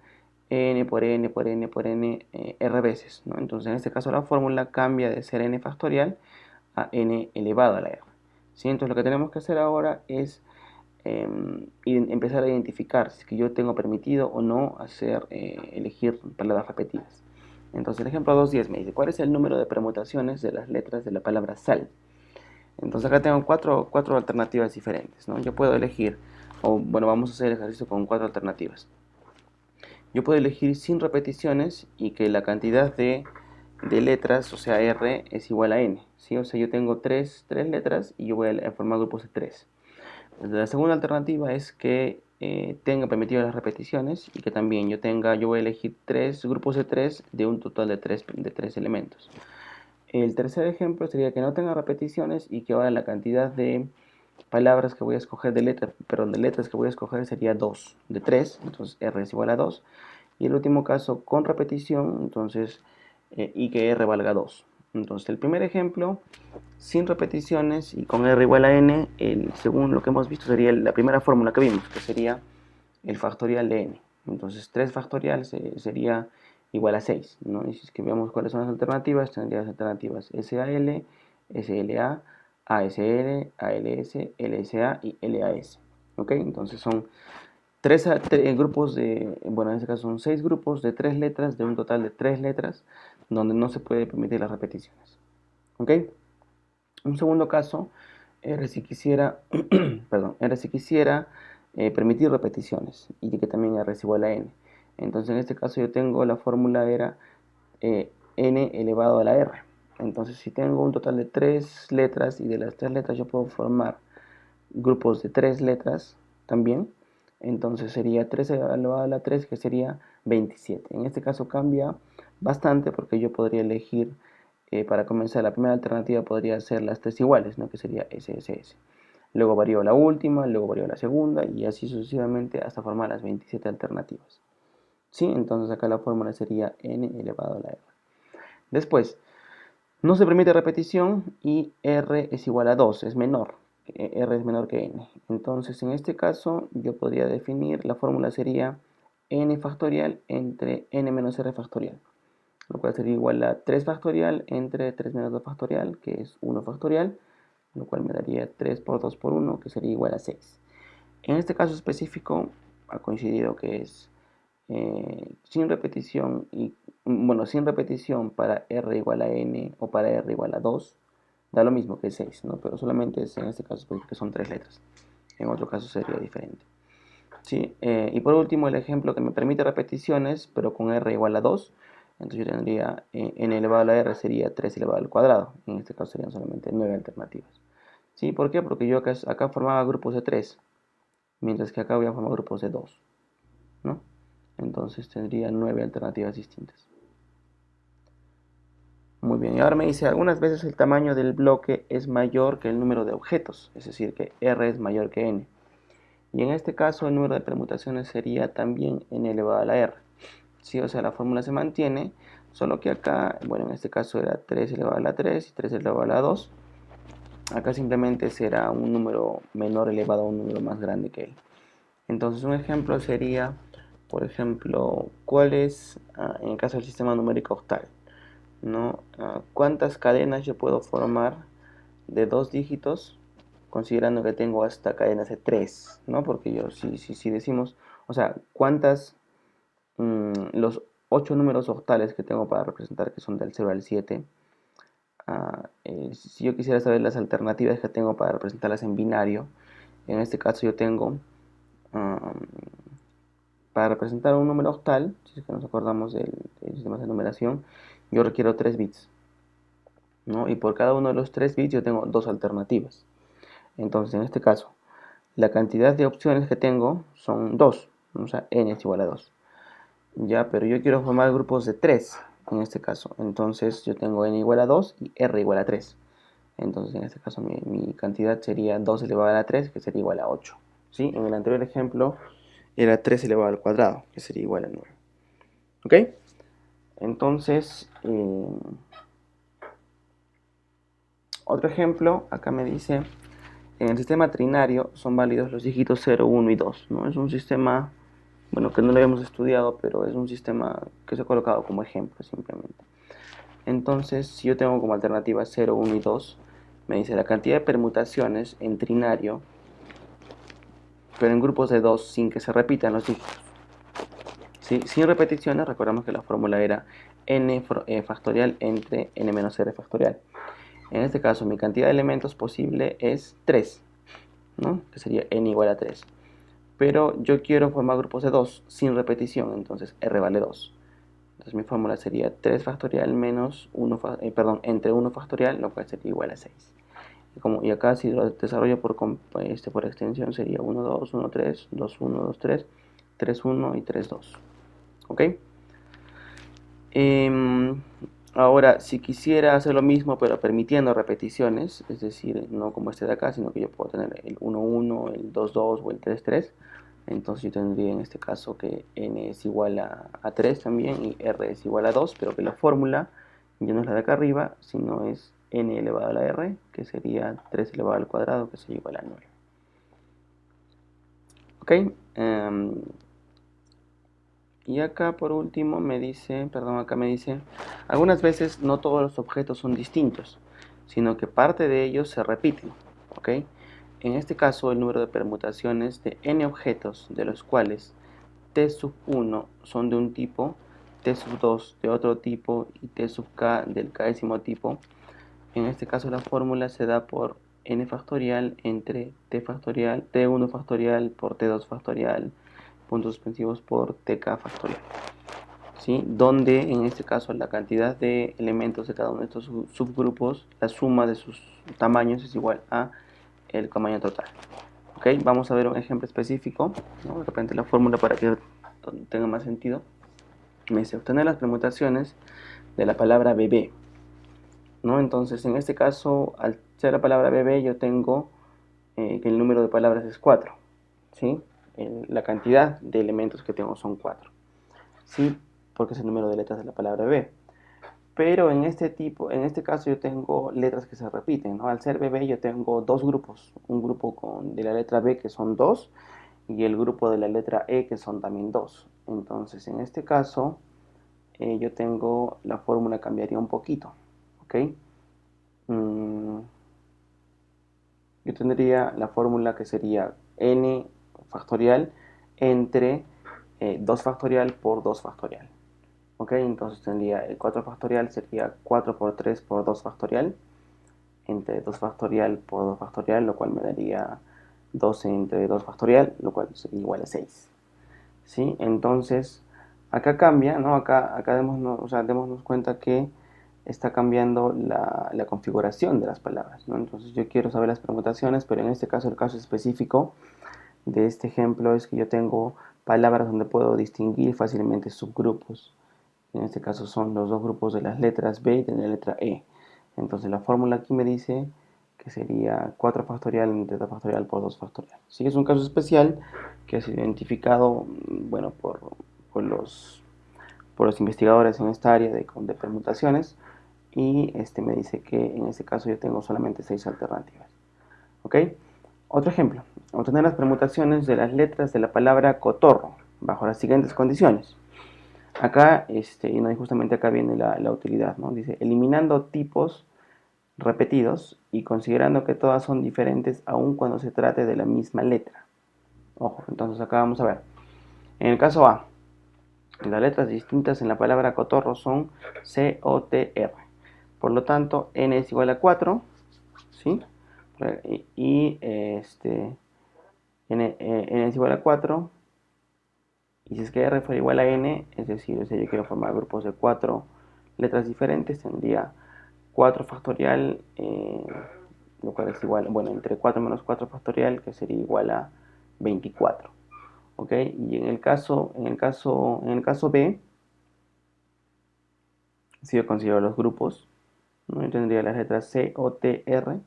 n por n por n por n r veces, ¿no? Entonces, en este caso la fórmula cambia de ser n factorial a n elevado a la r, ¿sí? Entonces, lo que tenemos que hacer ahora es empezar a identificar si es que yo tengo permitido o no elegir palabras repetidas. Entonces el ejemplo 2.10 me dice, ¿cuál es el número de permutaciones de las letras de la palabra sal? Entonces acá tengo cuatro alternativas diferentes, ¿no? Yo puedo elegir, o bueno, vamos a hacer el ejercicio con 4 alternativas. Yo puedo elegir sin repeticiones y que la cantidad de letras, o sea, R, es igual a N, ¿sí? O sea, yo tengo tres letras y yo voy a formar grupos de 3. La segunda alternativa es que tenga permitido las repeticiones y que también yo voy a elegir 3 grupos de 3 de un total de 3 elementos. El tercer ejemplo sería que no tenga repeticiones y que ahora la cantidad de palabras que voy a escoger de letras que voy a escoger sería 2 de 3, entonces R es igual a 2. Y el último caso con repetición, entonces y que R valga 2. Entonces el primer ejemplo sin repeticiones y con R igual a N, según lo que hemos visto sería la primera fórmula que vimos, que sería el factorial de N. Entonces 3 factorial sería igual a 6, ¿no? Y si es que veamos cuáles son las alternativas, tendría las alternativas SAL, SLA, ASL, ALS, LSA y LAS. ¿Ok? Entonces son grupos bueno, en este caso son 6 grupos de 3 letras, de un total de 3 letras, donde no se puede permitir las repeticiones. ¿Ok? Un segundo caso era si quisiera, perdón, era si quisiera permitir repeticiones y que también R es igual a N. Entonces en este caso yo tengo la fórmula era N elevado a la R. Entonces si tengo un total de 3 letras y de las 3 letras yo puedo formar grupos de 3 letras también. Entonces sería 3 elevado a la 3, que sería 27. En este caso cambia bastante porque yo podría elegir, para comenzar, la primera alternativa podría ser las 3 iguales, ¿no? Que sería SSS. Luego varío la última, luego varío la segunda y así sucesivamente hasta formar las 27 alternativas. ¿Sí? Entonces acá la fórmula sería n elevado a la r. Después, no se permite repetición y r es igual a 2, es menor. R es menor que n. Entonces, en este caso, yo podría definir, la fórmula sería n factorial entre n menos r factorial, lo cual sería igual a 3 factorial entre 3 menos 2 factorial, que es 1 factorial, lo cual me daría 3 por 2 por 1, que sería igual a 6. En este caso específico, ha coincidido que es sin repetición y bueno, sin repetición para r igual a n o para r igual a 2, da lo mismo que 6, ¿no? Pero solamente es en este caso porque son 3 letras. En otro caso sería diferente. ¿Sí? Y por último, el ejemplo que me permite repeticiones, pero con r igual a 2. Entonces yo tendría n elevado a la r sería 3 elevado al cuadrado. En este caso serían solamente 9 alternativas. ¿Sí? ¿Por qué? Porque yo acá formaba grupos de 3, mientras que acá voy a formar grupos de 2, ¿no? Entonces tendría 9 alternativas distintas. Muy bien, y ahora me dice, algunas veces el tamaño del bloque es mayor que el número de objetos, es decir, que r es mayor que n. Y en este caso el número de permutaciones sería también n elevado a la r. ¿Sí? O sea, la fórmula se mantiene, solo que acá, bueno, en este caso era 3 elevado a la 3 y 3 elevado a la 2. Acá simplemente será un número menor elevado a un número más grande que él. Entonces un ejemplo sería, por ejemplo, ¿cuál es, en el caso del sistema numérico octal, ¿no? ¿Cuántas cadenas yo puedo formar de 2 dígitos, considerando que tengo hasta cadenas de 3, ¿no? Porque yo, si decimos, o sea, ¿cuántas, los 8 números octales que tengo para representar, que son del 0 al 7, si yo quisiera saber las alternativas que tengo para representarlas en binario, en este caso yo tengo, para representar un número octal, si es que nos acordamos del sistema de numeración, yo requiero 3 bits, ¿no? Y por cada uno de los 3 bits yo tengo 2 alternativas. Entonces, en este caso, la cantidad de opciones que tengo son 2, o sea, n es igual a 2. Ya, pero yo quiero formar grupos de 3 en este caso. Entonces, yo tengo n igual a 2 y r igual a 3. Entonces, en este caso, mi cantidad sería 2 elevado a la 3, que sería igual a 8. ¿Sí? En el anterior ejemplo era 3 elevado al cuadrado, que sería igual a 9. ¿Ok? Entonces, otro ejemplo, acá me dice, en el sistema trinario son válidos los dígitos 0, 1 y 2, ¿no? Es un sistema, bueno, que no lo habíamos estudiado, pero es un sistema que se ha colocado como ejemplo simplemente. Entonces, si yo tengo como alternativa 0, 1 y 2, me dice la cantidad de permutaciones en trinario, pero en grupos de 2 sin que se repitan los dígitos. ¿Sí? Sin repeticiones, recordamos que la fórmula era n factorial entre n menos r factorial. En este caso, mi cantidad de elementos posible es 3, ¿no? Que sería n igual a 3. Pero yo quiero formar grupos de 2 sin repetición, entonces r vale 2. Entonces mi fórmula sería 3 factorial menos 1, entre 1 factorial, lo cual sería igual a 6. Y acá si lo desarrollo por extensión sería 1, 2, 1, 3, 2, 1, 2, 3, 3, 1 y 3, 2. ¿Ok? Ahora, si quisiera hacer lo mismo, pero permitiendo repeticiones, es decir, no como este de acá, sino que yo puedo tener el 1, 1, el 2, 2 o el 3, 3, entonces yo tendría en este caso que n es igual a 3 también y r es igual a 2, pero que la fórmula ya no es la de acá arriba, sino es n elevado a la r, que sería 3 elevado al cuadrado, que sería igual a 9. ¿Ok? Y acá por último me dice, acá me dice, algunas veces no todos los objetos son distintos, sino que parte de ellos se repiten, ¿ok? En este caso el número de permutaciones de n objetos, de los cuales t sub 1 son de un tipo, t sub 2 de otro tipo y t sub k del késimo tipo, en este caso la fórmula se da por n factorial entre t factorial, t1 factorial por t2 factorial, puntos suspensivos por tk factorial, ¿sí? Donde en este caso la cantidad de elementos de cada uno de estos subgrupos, la suma de sus tamaños es igual a el tamaño total. ¿Ok? Vamos a ver un ejemplo específico, ¿no? De repente la fórmula para que tenga más sentido. Me dice obtener las permutaciones de la palabra bebé, ¿no? Entonces en este caso, al ser la palabra bebé, yo tengo que el número de palabras es 4, ¿sí? La cantidad de elementos que tengo son 4, ¿sí? Porque es el número de letras de la palabra bebé. Pero en este caso yo tengo letras que se repiten, ¿no? Al ser bebé yo tengo dos grupos, un grupo de la letra B que son 2 y el grupo de la letra E que son también 2. Entonces en este caso yo tengo, la fórmula cambiaría un poquito, ¿ok? Yo tendría la fórmula que sería n factorial entre 2 factorial por 2 factorial. ¿Ok? Entonces tendría el 4 factorial sería 4 por 3 por 2 factorial. entre 2 factorial por 2 factorial, lo cual me daría 12 entre 2 factorial, lo cual sería igual a 6. ¿Sí? Entonces, acá cambia, ¿no? Acá démonos cuenta que está cambiando la configuración de las palabras, ¿no? Entonces yo quiero saber las permutaciones, pero en este caso, el caso específico de este ejemplo es que yo tengo palabras donde puedo distinguir fácilmente subgrupos. En este caso son los dos grupos de las letras B y de la letra E. Entonces la fórmula aquí me dice que sería 4 factorial entre 2 factorial por 2 factorial. Sí, es un caso especial que ha sido identificado, bueno, por los investigadores en esta área de permutaciones, y me dice que en este caso yo tengo solamente 6 alternativas. ¿Ok? Otro ejemplo, obtener las permutaciones de las letras de la palabra cotorro bajo las siguientes condiciones. Acá, y justamente acá viene la utilidad, ¿no? Dice, eliminando tipos repetidos y considerando que todas son diferentes aun cuando se trate de la misma letra. Ojo, entonces acá vamos a ver. En el caso A, las letras distintas en la palabra cotorro son C, O, T, R. Por lo tanto, N es igual a 4, ¿sí? Y N es igual a 4. Y si es que R fuera igual a N, es decir, yo quiero formar grupos de 4 letras diferentes, tendría 4 factorial, lo cual es igual, bueno, entre 4 menos 4 factorial, que sería igual a 24. ¿Ok? Y en el caso B, si yo considero los grupos, ¿no? Yo tendría las letras C, O, T, R,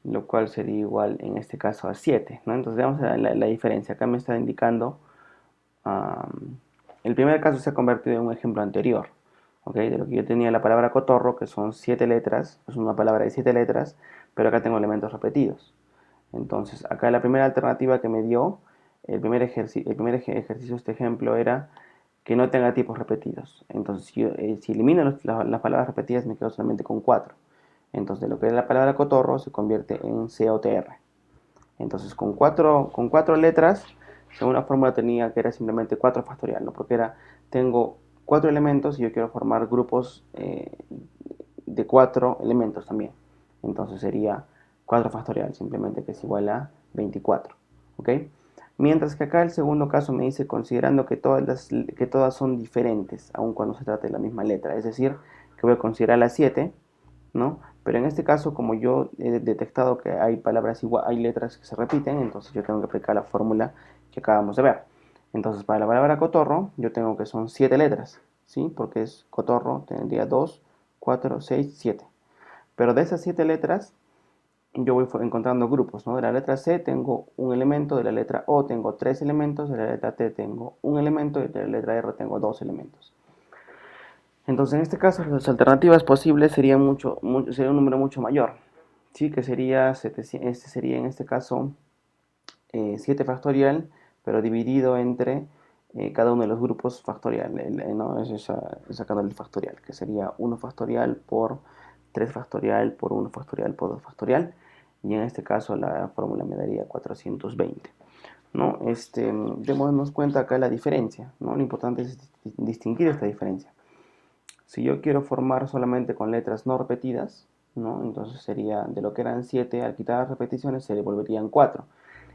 lo cual sería igual en este caso a 7, ¿no? Entonces veamos la diferencia. Acá me está indicando, el primer caso se ha convertido en un ejemplo anterior, ¿ok? De lo que yo tenía la palabra cotorro, que son 7 letras, es una palabra de 7 letras, pero acá tengo elementos repetidos. Entonces, acá la primera alternativa que me dio, el primer ejercicio de este ejemplo era que no tenga tipos repetidos. Entonces, si elimino las palabras repetidas, me quedo solamente con 4. Entonces, lo que es la palabra cotorro se convierte en COTR. Entonces, con cuatro letras, según la fórmula tenía que era simplemente 4 factorial, ¿no? Porque tengo 4 elementos y yo quiero formar grupos de 4 elementos también. Entonces sería 4 factorial, simplemente, que es igual a 24. ¿Ok? Mientras que acá el segundo caso me dice considerando que todas son diferentes, aun cuando se trate de la misma letra. Es decir, que voy a considerar las 7, ¿no? Pero en este caso, como yo he detectado que hay palabras igual, hay letras que se repiten, entonces yo tengo que aplicar la fórmula que acabamos de ver. Entonces, para la palabra cotorro, yo tengo que son 7 letras, ¿sí? Porque es cotorro, tendría 2, 4, 6, 7. Pero de esas 7 letras, yo voy encontrando grupos, ¿no? De la letra C tengo un elemento, de la letra O tengo 3 elementos, de la letra T tengo un elemento y de la letra R tengo 2 elementos. Entonces, en este caso, las alternativas posibles sería sería un número mucho mayor, ¿sí? Que sería en este caso 7 factorial, pero dividido entre cada uno de los grupos factorial, ¿no? Sacando el factorial, que sería 1 factorial por 3 factorial por 1 factorial por 2 factorial, y en este caso la fórmula me daría 420. ¿No? Démonos cuenta acá la diferencia, ¿no? Lo importante es distinguir esta diferencia. Si yo quiero formar solamente con letras no repetidas, ¿no? Entonces sería de lo que eran 7, al quitar las repeticiones se le volverían 4.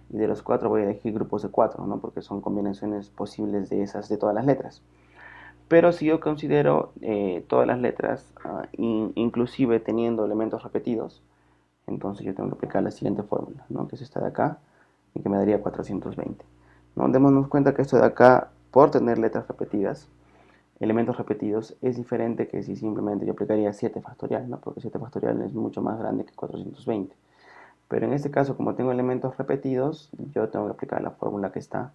Y de los 4 voy a elegir grupos de 4, ¿no? Porque son combinaciones posibles de todas las letras. Pero si yo considero todas las letras, inclusive teniendo elementos repetidos, entonces yo tengo que aplicar la siguiente fórmula, ¿no? Que es esta de acá, y que me daría 420. ¿No? Démonos cuenta que esto de acá, por tener letras repetidas, elementos repetidos, es diferente que si simplemente yo aplicaría 7 factorial, ¿no? Porque 7 factorial es mucho más grande que 420. Pero en este caso, como tengo elementos repetidos, yo tengo que aplicar la fórmula que está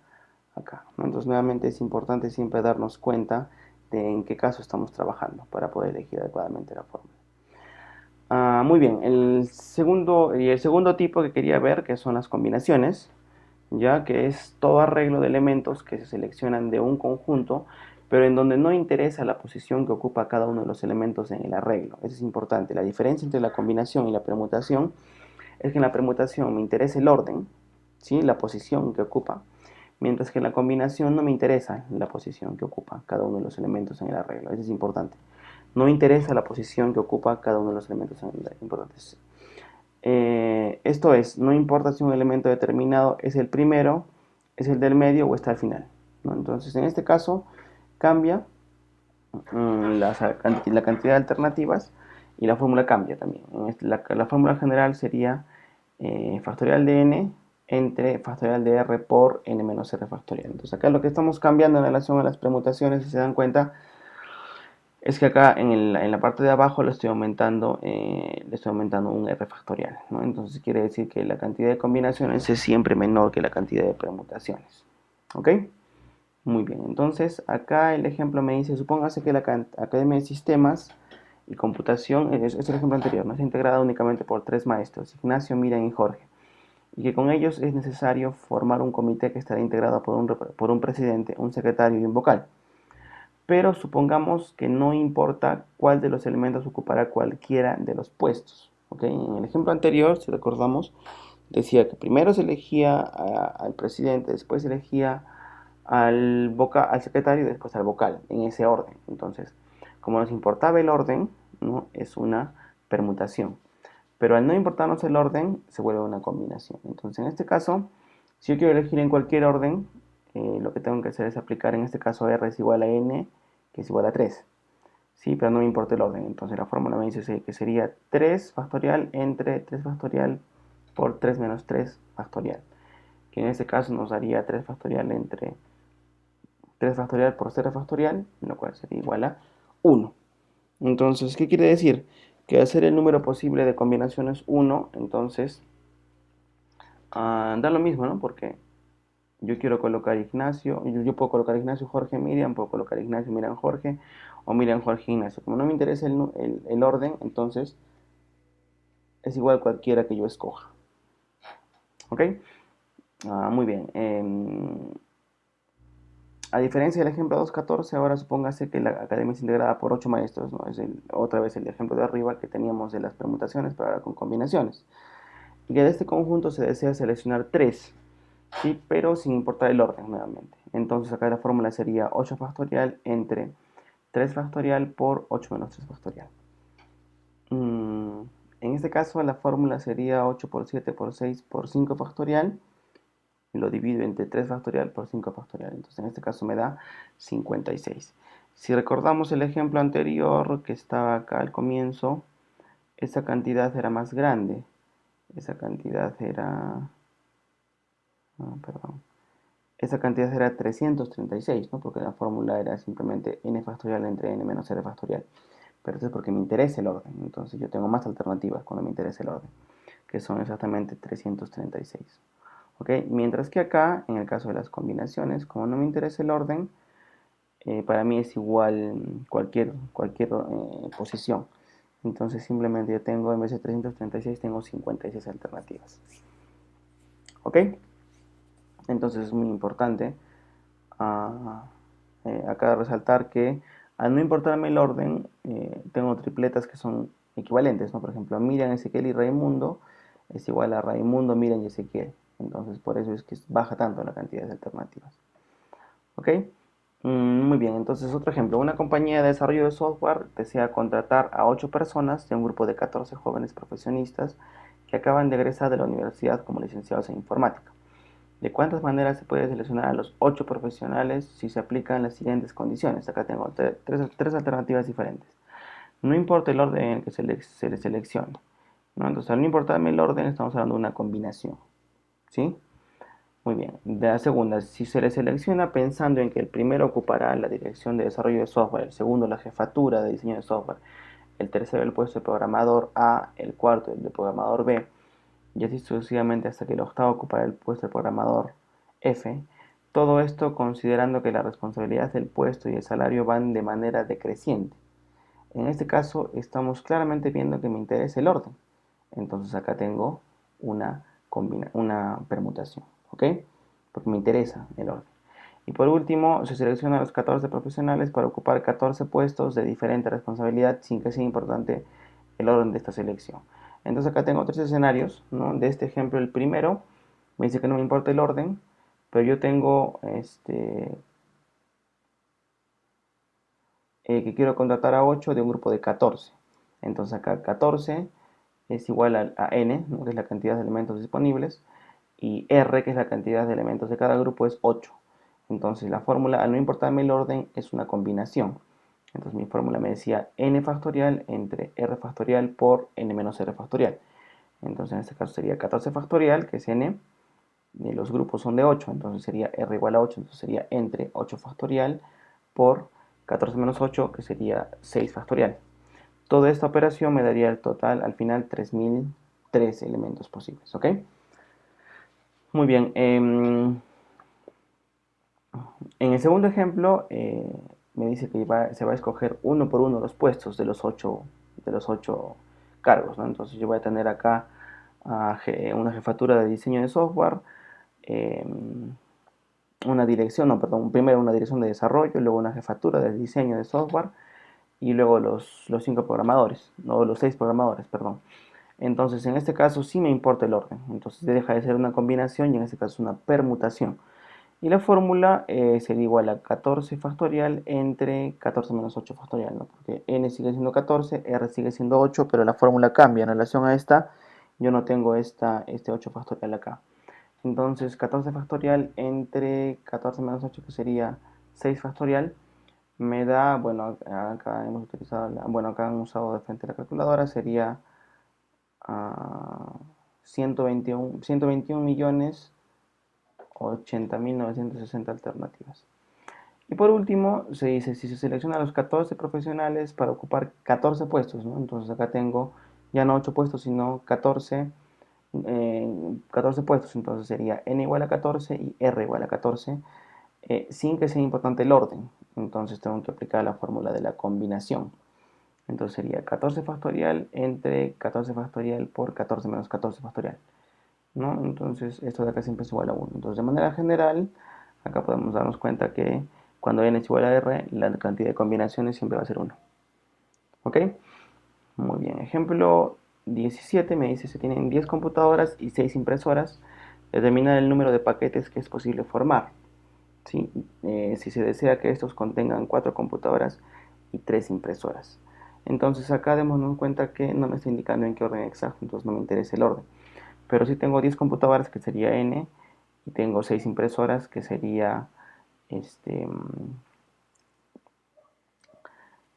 acá, ¿no? Entonces, nuevamente es importante siempre darnos cuenta de en qué caso estamos trabajando para poder elegir adecuadamente la fórmula. Muy bien, el segundo tipo que quería ver, que son las combinaciones, ya que es todo arreglo de elementos que se seleccionan de un conjunto, pero en donde no interesa la posición que ocupa cada uno de los elementos en el arreglo. Eso es importante. La diferencia entre la combinación y la permutación es que en la permutación me interesa el orden, ¿sí? La posición que ocupa, mientras que en la combinación no me interesa la posición que ocupa cada uno de los elementos en el arreglo. Eso es importante. No me interesa la posición que ocupa cada uno de los elementos en el arreglo. Importante. Esto es, no importa si un elemento determinado es el primero, es el del medio o está al final, ¿no? Entonces, en este caso, cambia la cantidad de alternativas y la fórmula cambia también. La fórmula general sería factorial de n entre factorial de r por n menos r factorial. Entonces acá lo que estamos cambiando en relación a las permutaciones, si se dan cuenta, es que acá en la parte de abajo le estoy aumentando un r factorial, ¿no? Entonces quiere decir que la cantidad de combinaciones es siempre menor que la cantidad de permutaciones. ¿Ok? Muy bien, entonces acá el ejemplo me dice, supóngase que la Academia de Sistemas y Computación, es el ejemplo anterior, ¿no? Es integrada únicamente por 3 maestros, Ignacio, Miriam y Jorge, y que con ellos es necesario formar un comité que estará integrado por un presidente, un secretario y un vocal. Pero supongamos que no importa cuál de los elementos ocupará cualquiera de los puestos. ¿Ok? En el ejemplo anterior, si recordamos, decía que primero se elegía al presidente, después se elegía al secretario y después al vocal, en ese orden. Entonces, como nos importaba el orden, ¿no? Es una permutación. Pero al no importarnos el orden, se vuelve una combinación. Entonces, en este caso, si yo quiero elegir en cualquier orden, lo que tengo que hacer es aplicar en este caso r es igual a n, que es igual a 3. ¿Sí? Pero no me importa el orden. Entonces la fórmula me dice que sería 3 factorial entre 3 factorial por 3 menos 3 factorial. Que en este caso nos daría 3 factorial entre 3 factorial por 0 factorial, lo cual sería igual a 1. Entonces, ¿qué quiere decir? Que al ser el número posible de combinaciones 1, entonces da lo mismo, ¿no? Porque yo quiero colocar Ignacio, yo puedo colocar Ignacio, Jorge, Miriam, puedo colocar Ignacio, Miriam, Jorge, o Miriam, Jorge, Ignacio. Como no me interesa el orden, entonces es igual cualquiera que yo escoja. ¿Ok? Muy bien. A diferencia del ejemplo 2.14, ahora supóngase que la academia es integrada por 8 maestros, ¿no? Otra vez el ejemplo de arriba que teníamos de las permutaciones, pero ahora con combinaciones. Y que de este conjunto se desea seleccionar 3, ¿sí? Pero sin importar el orden nuevamente. Entonces acá la fórmula sería 8 factorial entre 3 factorial por 8 menos 3 factorial. En este caso la fórmula sería 8 por 7 por 6 por 5 factorial. Y lo divido entre 3 factorial por 5 factorial. Entonces en este caso me da 56. Si recordamos el ejemplo anterior que estaba acá al comienzo, esa cantidad era más grande. Esa cantidad era... perdón. Esa cantidad era 336, ¿no? Porque la fórmula era simplemente n factorial entre n menos r factorial. Pero esto es porque me interesa el orden. Entonces yo tengo más alternativas cuando me interesa el orden, que son exactamente 336. ¿Ok? Mientras que acá, en el caso de las combinaciones, como no me interesa el orden, para mí es igual cualquier posición. Entonces simplemente yo tengo, en vez de 336, tengo 56 alternativas. ¿Ok? Entonces es muy importante acá resaltar que al no importarme el orden, tengo tripletas que son equivalentes, ¿no? Por ejemplo, Miriam, Ezequiel y Raimundo es igual a Raimundo, Miriam y Ezequiel. Entonces por eso es que baja tanto la cantidad de alternativas. ¿Ok? Muy bien, entonces otro ejemplo. Una compañía de desarrollo de software desea contratar a 8 personas de un grupo de 14 jóvenes profesionistas que acaban de egresar de la universidad como licenciados en informática. ¿De cuántas maneras se puede seleccionar a los 8 profesionales si se aplican las siguientes condiciones? Acá tengo tres alternativas diferentes. No importa el orden en el que se les seleccione, ¿no? Entonces, al no importarme el orden, estamos hablando de una combinación. ¿Sí? Muy bien. De la segunda, si se le selecciona pensando en que el primero ocupará la dirección de desarrollo de software, el segundo la jefatura de diseño de software, el tercero el puesto de programador A, el cuarto el de programador B, y así sucesivamente hasta que el octavo ocupará el puesto de programador F. Todo esto considerando que la responsabilidad del puesto y el salario van de manera decreciente. En este caso estamos claramente viendo que me interesa el orden. Entonces acá tengo una permutación, ¿ok? Porque me interesa el orden. Y por último, se selecciona a los 14 profesionales para ocupar 14 puestos de diferente responsabilidad sin que sea importante el orden de esta selección. Entonces acá tengo tres escenarios, ¿no? De este ejemplo, el primero me dice que no me importa el orden, pero yo tengo que quiero contratar a 8 de un grupo de 14. Entonces acá 14 es igual a n, ¿no? Que es la cantidad de elementos disponibles, y r, que es la cantidad de elementos de cada grupo, es 8. Entonces la fórmula, al no importarme el orden, es una combinación. Entonces mi fórmula me decía n factorial entre r factorial por n menos r factorial. Entonces en este caso sería 14 factorial, que es n, y los grupos son de 8, entonces sería r igual a 8, entonces sería entre 8 factorial por 14 menos 8, que sería 6 factorial. Toda esta operación me daría el total, al final, 3003 elementos posibles, ¿ok? Muy bien, en el segundo ejemplo, me dice que se va a escoger uno por uno los puestos de los ocho cargos, ¿no? Entonces yo voy a tener acá una jefatura de diseño de software, eh, una dirección, no, perdón, primero una dirección de desarrollo, luego una jefatura de diseño de software y luego los cinco programadores, no, los seis programadores, perdón. Entonces, en este caso sí me importa el orden. Entonces, deja de ser una combinación y en este caso una permutación. Y la fórmula sería igual a 14 factorial entre 14 menos 8 factorial, ¿no? Porque n sigue siendo 14, r sigue siendo 8, pero la fórmula cambia en relación a esta. Yo no tengo este 8 factorial acá. Entonces, 14 factorial entre 14 menos 8, que sería 6 factorial, me da, bueno, acá hemos utilizado, bueno, acá han usado de frente la calculadora, sería 121 millones 80.960 alternativas. Y por último, se dice, si se selecciona a los 14 profesionales para ocupar 14 puestos, ¿no? Entonces acá tengo ya no 8 puestos, sino 14 puestos, entonces sería n igual a 14 y r igual a 14, sin que sea importante el orden. Entonces tengo que aplicar la fórmula de la combinación. Entonces sería 14 factorial entre 14 factorial por 14 menos 14 factorial, ¿no? Entonces esto de acá siempre es igual a 1. Entonces de manera general, acá podemos darnos cuenta que cuando n es igual a r, la cantidad de combinaciones siempre va a ser 1. ¿Ok? Muy bien. Ejemplo 17 me dice, se tienen 10 computadoras y 6 impresoras. Determina el número de paquetes que es posible formar. ¿Sí? Si se desea que estos contengan 4 computadoras y 3 impresoras. Entonces acá démonos cuenta que no me está indicando en qué orden exacto, entonces no me interesa el orden. Pero si tengo 10 computadoras, que sería n, y tengo 6 impresoras, que sería este,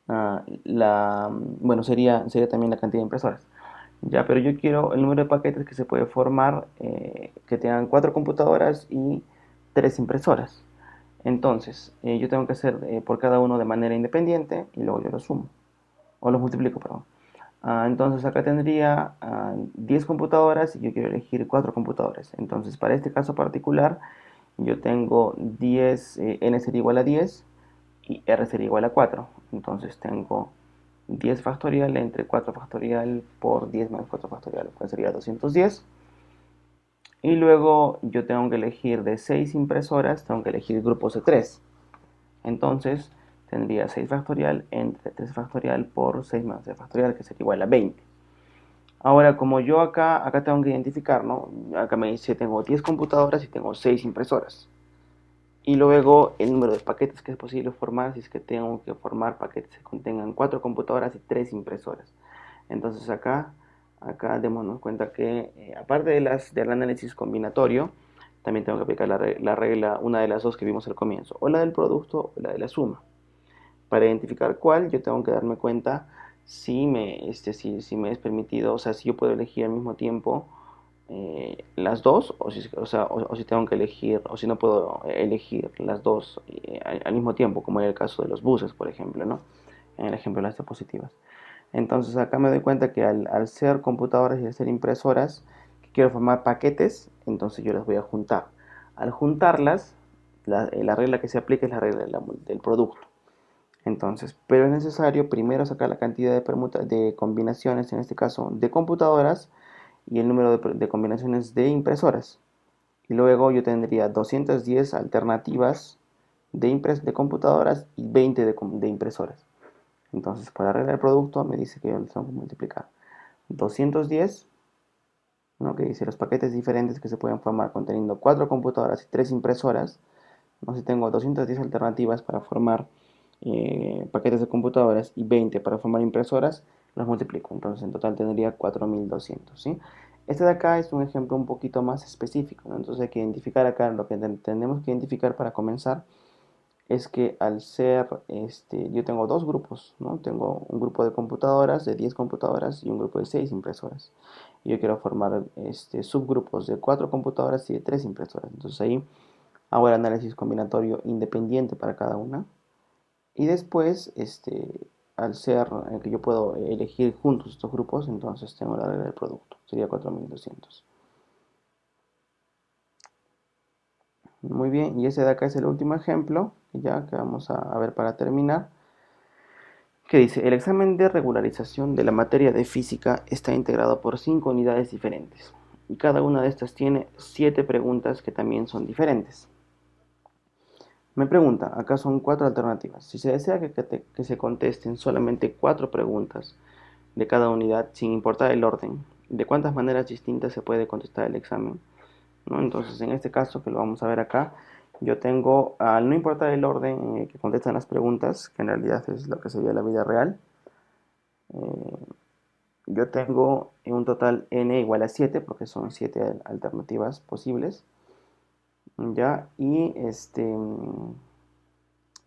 bueno, sería también la cantidad de impresoras. Ya, pero yo quiero el número de paquetes que se puede formar, que tengan 4 computadoras y 3 impresoras. Entonces, yo tengo que hacer por cada uno de manera independiente y luego yo lo sumo, o los multiplico, perdón. Entonces acá tendría 10 computadoras y yo quiero elegir 4 computadoras. Entonces para este caso particular yo tengo 10, n sería igual a 10 y r sería igual a 4. Entonces tengo 10 factorial entre 4 factorial por 10 menos 4 factorial, pues sería 210. Y luego yo tengo que elegir de 6 impresoras, tengo que elegir grupos de 3. Entonces tendría 6 factorial entre 3 factorial por 6 menos 3 factorial, que sería igual a 20. Ahora, como yo acá tengo que identificar, ¿no? Acá me dice, tengo 10 computadoras y tengo 6 impresoras. Y luego el número de paquetes que es posible formar, si es que tengo que formar paquetes que contengan 4 computadoras y 3 impresoras. Entonces acá démonos cuenta que aparte del análisis combinatorio, también tengo que aplicar la regla, una de las dos que vimos al comienzo, o la del producto o la de la suma. Para identificar cuál, yo tengo que darme cuenta si me es permitido, o sea, si yo puedo elegir al mismo tiempo las dos, o si tengo que elegir, o si no puedo elegir las dos al mismo tiempo, como en el caso de los buses, por ejemplo, ¿no? En el ejemplo de las diapositivas. Entonces acá me doy cuenta que al ser computadoras y al ser impresoras, que quiero formar paquetes, entonces yo las voy a juntar. Al juntarlas, la regla que se aplica es la regla del producto. Entonces, pero es necesario primero sacar la cantidad de combinaciones, en este caso de computadoras, y el número de combinaciones de impresoras. Y luego yo tendría 210 alternativas de computadoras y 20 de impresoras. Entonces, para arreglar el producto, me dice que yo lo tengo que multiplicar 210, ¿no? Que dice los paquetes diferentes que se pueden formar conteniendo 4 computadoras y 3 impresoras. ¿No? Si tengo 210 alternativas para formar paquetes de computadoras y 20 para formar impresoras, los multiplico. Entonces en total tendría 4200, ¿sí? Este de acá es un ejemplo un poquito más específico, ¿no? Entonces hay que identificar acá, lo que tenemos que identificar para comenzar es que al ser, yo tengo dos grupos, ¿no? Tengo un grupo de computadoras, de 10 computadoras y un grupo de 6 impresoras. Y yo quiero formar subgrupos de 4 computadoras y de 3 impresoras. Entonces ahí hago el análisis combinatorio independiente para cada una. Y después, al ser que yo puedo elegir juntos estos grupos, entonces tengo la regla del producto. Sería 4200. Muy bien, y ese de acá es el último ejemplo, ya que vamos a ver para terminar, que dice, el examen de regularización de la materia de física está integrado por 5 unidades diferentes, y cada una de estas tiene 7 preguntas que también son diferentes. Me pregunta, acá son 4 alternativas. Si se desea que se contesten solamente 4 preguntas de cada unidad, sin importar el orden, de cuántas maneras distintas se puede contestar el examen, ¿no? Entonces, en este caso, que lo vamos a ver acá, yo tengo, al no importar el orden en el que contestan las preguntas, que en realidad es lo que sería la vida real, eh, yo tengo en un total n igual a 7, porque son 7 alternativas posibles, ¿ya? Y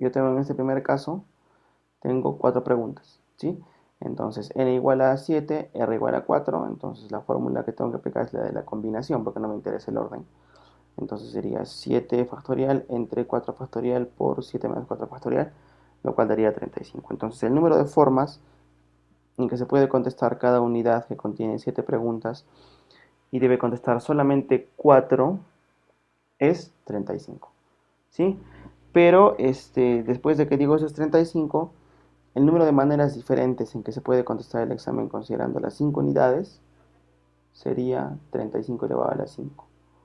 yo tengo en este primer caso, tengo 4 preguntas, ¿sí? Entonces, n igual a 7, r igual a 4, entonces la fórmula que tengo que aplicar es la de la combinación, porque no me interesa el orden. Entonces sería 7 factorial entre 4 factorial por 7 menos 4 factorial, lo cual daría 35. Entonces el número de formas en que se puede contestar cada unidad que contiene 7 preguntas y debe contestar solamente 4 es 35. ¿Sí? Pero después de que digo esos 35, el número de maneras diferentes en que se puede contestar el examen considerando las 5 unidades sería 35 elevado a la 5.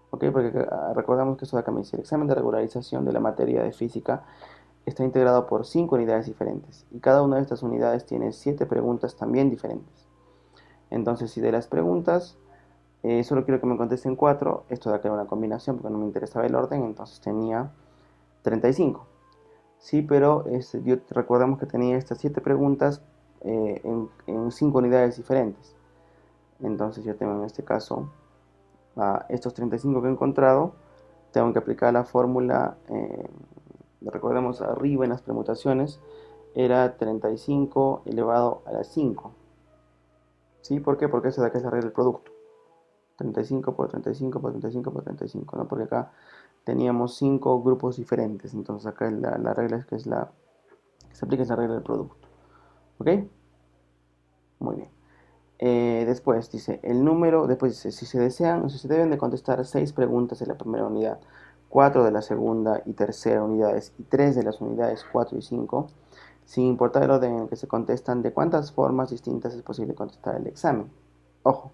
¿Ok? Porque recordamos que esto de acá me dice, el examen de regularización de la materia de física está integrado por 5 unidades diferentes y cada una de estas unidades tiene 7 preguntas también diferentes. Entonces, si de las preguntas solo quiero que me contesten 4, esto de acá era una combinación porque no me interesaba el orden, entonces tenía 35. Sí, pero recordamos que tenía estas 7 preguntas en 5 unidades diferentes. Entonces yo tengo en este caso a estos 35 que he encontrado, tengo que aplicar la fórmula, recordemos arriba en las permutaciones, era 35 elevado a la 5. ¿Sí? ¿Por qué? Porque esa de acá es la regla del producto. 35 por 35 por 35 por 35, ¿no? Porque acá teníamos 5 grupos diferentes, entonces acá la regla es que se aplica esa regla del producto. ¿Ok? Muy bien. Después dice, el número, después dice, si se deben de contestar 6 preguntas de la primera unidad, 4 de la segunda y tercera unidades y 3 de las unidades 4 y 5, sin importar el orden en el que se contestan, ¿de cuántas formas distintas es posible contestar el examen? Ojo,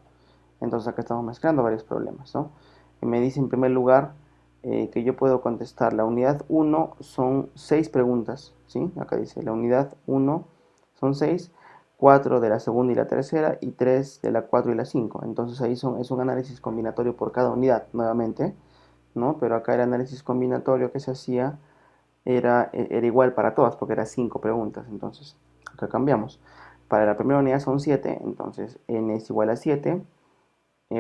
entonces acá estamos mezclando varios problemas, ¿no? Y me dice en primer lugar que yo puedo contestar la unidad 1 son 6 preguntas, ¿sí? Acá dice la unidad 1 son 6, 4 de la segunda y la tercera y 3 de la 4 y la 5. Entonces ahí es un análisis combinatorio por cada unidad, nuevamente, ¿no? Pero acá el análisis combinatorio que se hacía era igual para todas porque eran 5 preguntas. Entonces acá cambiamos. Para la primera unidad son 7, entonces n es igual a 7.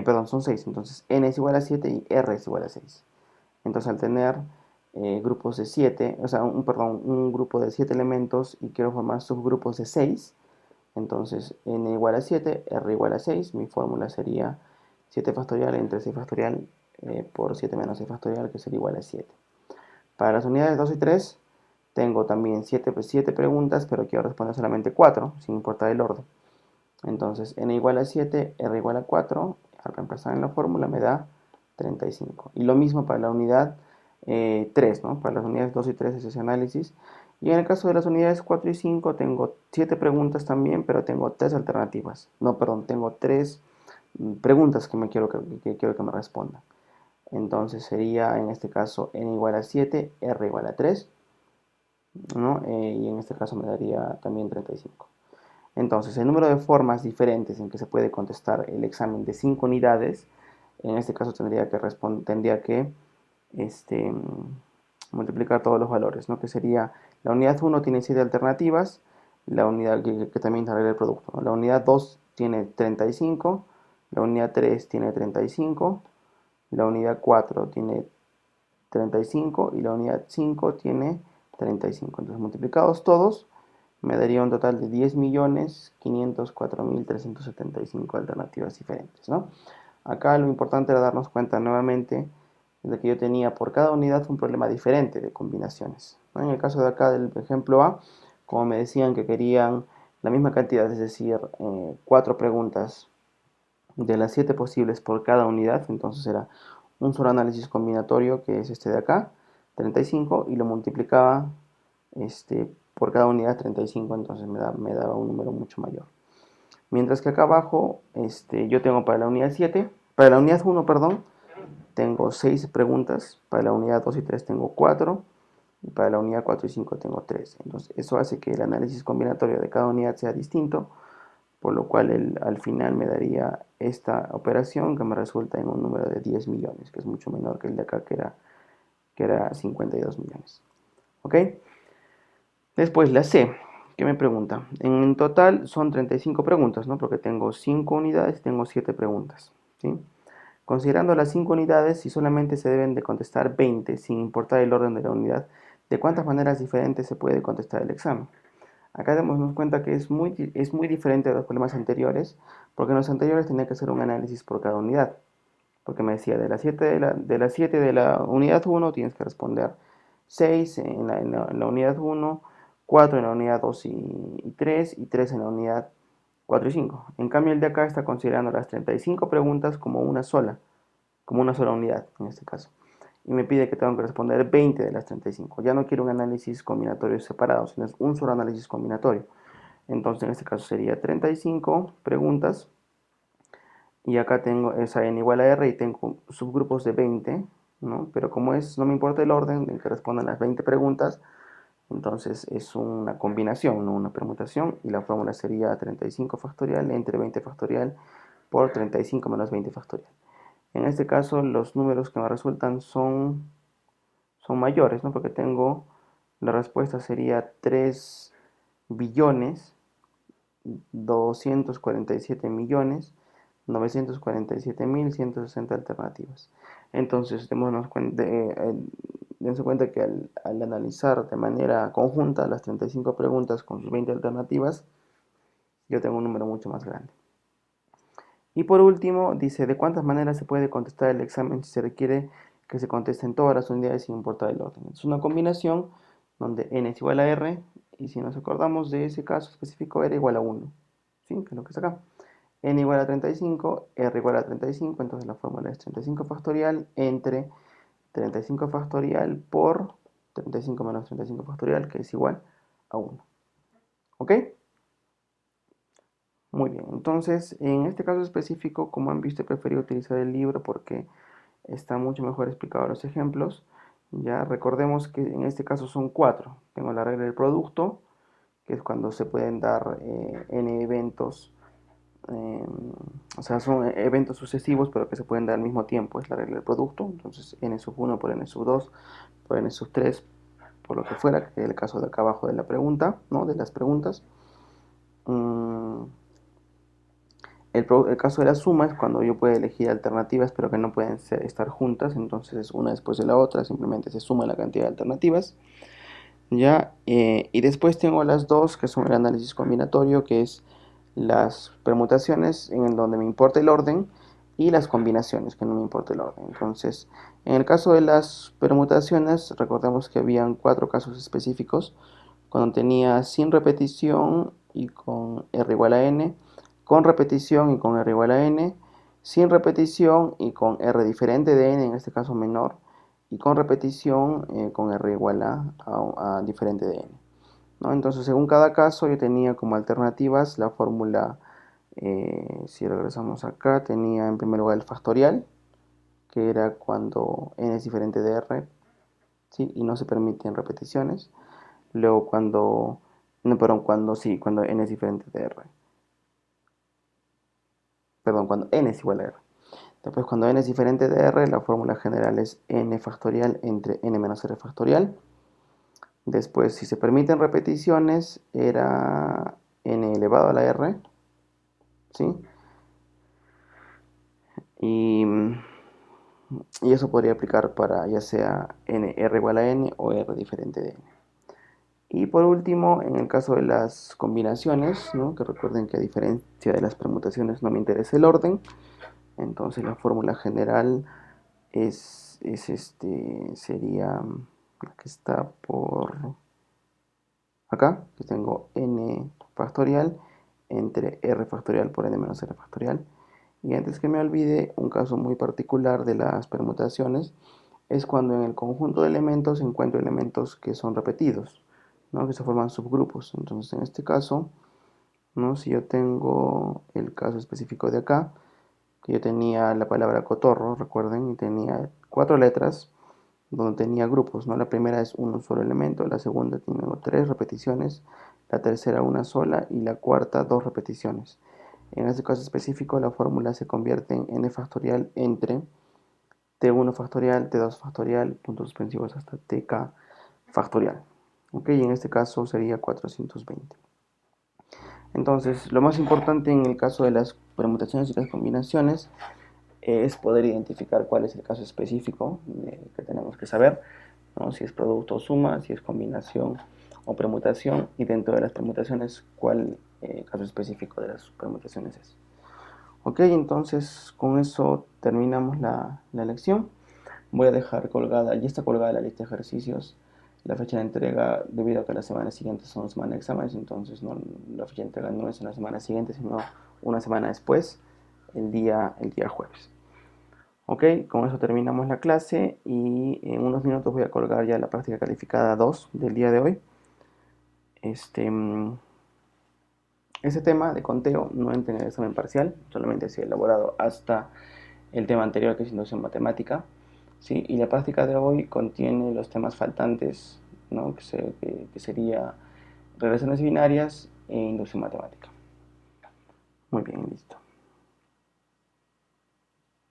Perdón, son 6, entonces n es igual a 7 y r es igual a 6. Entonces al tener grupos de 7, o sea, un grupo de 7 elementos y quiero formar subgrupos de 6, entonces n igual a 7, r igual a 6, mi fórmula sería 7 factorial entre 6 factorial por 7 menos 6 factorial, que sería igual a 7. Para las unidades 2 y 3, tengo también 7 preguntas, pero quiero responder solamente 4, sin importar el orden. Entonces, n igual a 7, r igual a 4, al reemplazar en la fórmula me da 35. Y lo mismo para la unidad 3, ¿no? Para las unidades 2 y 3 es ese análisis. Y en el caso de las unidades 4 y 5 tengo 7 preguntas también, pero tengo 3 alternativas. No, perdón, tengo 3 preguntas que quiero que me respondan. Entonces sería en este caso n igual a 7, r igual a 3, ¿no? Y en este caso me daría también 35. Entonces, el número de formas diferentes en que se puede contestar el examen de 5 unidades, en este caso tendría que este, multiplicar todos los valores, ¿no? Que sería, la unidad 1 tiene 7 alternativas, la unidad que también es la regla del producto, ¿no? La unidad 2 tiene 35, la unidad 3 tiene 35, la unidad 4 tiene 35 y la unidad 5 tiene 35. Entonces, multiplicados todos, me daría un total de 10.504.375 alternativas diferentes, ¿no? Acá lo importante era darnos cuenta nuevamente de que yo tenía por cada unidad un problema diferente de combinaciones, ¿no? En el caso de acá del ejemplo A, como me decían que querían la misma cantidad, es decir, 4 preguntas de las 7 posibles por cada unidad, entonces era un solo análisis combinatorio, que es este de acá, 35, y lo multiplicaba por cada unidad 35, entonces me daba un número mucho mayor. Mientras que acá abajo yo tengo para la unidad 7, para la unidad 1, perdón, tengo 6 preguntas, para la unidad 2 y 3 tengo 4, y para la unidad 4 y 5 tengo 3. Entonces eso hace que el análisis combinatorio de cada unidad sea distinto, por lo cual al final me daría esta operación que me resulta en un número de 10 millones, que es mucho menor que el de acá, que era 52 millones. ¿Ok? Después la C, que me pregunta. En total son 35 preguntas, ¿no? Porque tengo 5 unidades, tengo 7 preguntas, ¿sí? Considerando las 5 unidades, si solamente se deben de contestar 20, sin importar el orden de la unidad, ¿de cuántas maneras diferentes se puede contestar el examen? Acá damos cuenta que es muy diferente de los problemas anteriores, porque en los anteriores tenía que hacer un análisis por cada unidad. Porque me decía, de las 7 de la unidad 1 tienes que responder 6 en la unidad 1, 4 en la unidad 2 y 3, y 3 en la unidad 4 y 5. En cambio, el de acá está considerando las 35 preguntas como una sola unidad en este caso. Y me pide que tengo que responder 20 de las 35. Ya no quiero un análisis combinatorio separado, sino es un solo análisis combinatorio. Entonces, en este caso sería 35 preguntas. Y acá tengo esa n igual a r y tengo subgrupos de 20, ¿no? Pero como no me importa el orden en que respondan las 20 preguntas, entonces es una combinación, no una permutación, y la fórmula sería 35 factorial entre 20 factorial por 35 menos 20 factorial. En este caso los números que me resultan son mayores, ¿no? Porque la respuesta sería 3 billones 247 millones 947.160 alternativas. Entonces, dense cuenta que al analizar de manera conjunta las 35 preguntas con sus 20 alternativas, yo tengo un número mucho más grande. Y por último, dice, ¿de cuántas maneras se puede contestar el examen si se requiere que se contesten todas las unidades sin importar el orden? Es una combinación donde n es igual a r, y si nos acordamos de ese caso específico, r igual a 1, ¿sí? Que es lo que es acá. N igual a 35, R igual a 35, entonces la fórmula es 35 factorial entre 35 factorial por 35 menos 35 factorial, que es igual a 1. ¿Ok? Muy bien, entonces en este caso específico, como han visto, he preferido utilizar el libro porque está mucho mejor explicado los ejemplos. Ya recordemos que en este caso son 4. Tengo la regla del producto, que es cuando se pueden dar n eventos, o sea, son eventos sucesivos, pero que se pueden dar al mismo tiempo, es la regla del producto. Entonces, n sub 1 por n sub 2 por n sub 3, por lo que fuera, que es el caso de acá abajo de la pregunta, ¿no? De las preguntas. El caso de la suma es cuando yo puedo elegir alternativas, pero que no pueden estar juntas, entonces es una después de la otra, simplemente se suma la cantidad de alternativas. ¿Ya? Y después tengo las dos, que son el análisis combinatorio, que es las permutaciones en donde me importa el orden, y las combinaciones, que no me importa el orden. Entonces, en el caso de las permutaciones, recordemos que habían 4 casos específicos, cuando tenía sin repetición y con r igual a n, con repetición y con r igual a n, sin repetición y con r diferente de n, en este caso menor, y con repetición con r igual a diferente de n, ¿no? Entonces, según cada caso, yo tenía como alternativas la fórmula, si regresamos acá, tenía en primer lugar el factorial, que era cuando n es diferente de r, ¿sí? Y no se permiten repeticiones. Luego cuando n es diferente de r. Perdón, cuando n es igual a r. Después, cuando n es diferente de r, la fórmula general es n factorial entre n menos r factorial. Después, si se permiten repeticiones, era n elevado a la r, ¿sí? Y, y eso podría aplicar para ya sea n, r igual a n o r diferente de n. Y por último, en el caso de las combinaciones, ¿no? Que recuerden que a diferencia de las permutaciones no me interesa el orden, entonces la fórmula general sería la que está por acá, que tengo n factorial entre r factorial por n menos r factorial. Y antes que me olvide, un caso muy particular de las permutaciones es cuando en el conjunto de elementos encuentro elementos que son repetidos, ¿no? Que se forman subgrupos. Entonces, en este caso, ¿no? Si yo tengo el caso específico de acá, que yo tenía la palabra cotorro, recuerden, y tenía 4 letras donde tenía grupos, ¿no? La primera es un solo elemento, la segunda tiene 3 repeticiones, la tercera una sola y la cuarta 2 repeticiones. En este caso específico, la fórmula se convierte en n factorial entre t1 factorial, t2 factorial, puntos suspensivos hasta tk factorial. ¿Ok? Y en este caso sería 420. Entonces, lo más importante en el caso de las permutaciones y las combinaciones es poder identificar cuál es el caso específico que tenemos que saber, ¿no? Si es producto o suma, si es combinación o permutación, y dentro de las permutaciones, cuál caso específico de las permutaciones es. Ok, entonces con eso terminamos la lección. Voy a dejar colgada, ya está colgada la lista de ejercicios, la fecha de entrega, debido a que las semanas siguientes son semana de exámenes, entonces no, la fecha de entrega no es en la semana siguiente, sino una semana después, el día jueves. Ok, con eso terminamos la clase y en unos minutos voy a colgar ya la práctica calificada 2 del día de hoy. Este tema de conteo no entra en el examen parcial, solamente se ha elaborado hasta el tema anterior, que es inducción matemática, ¿sí? Y la práctica de hoy contiene los temas faltantes, ¿no? que sería relaciones binarias e inducción matemática. Muy bien, listo.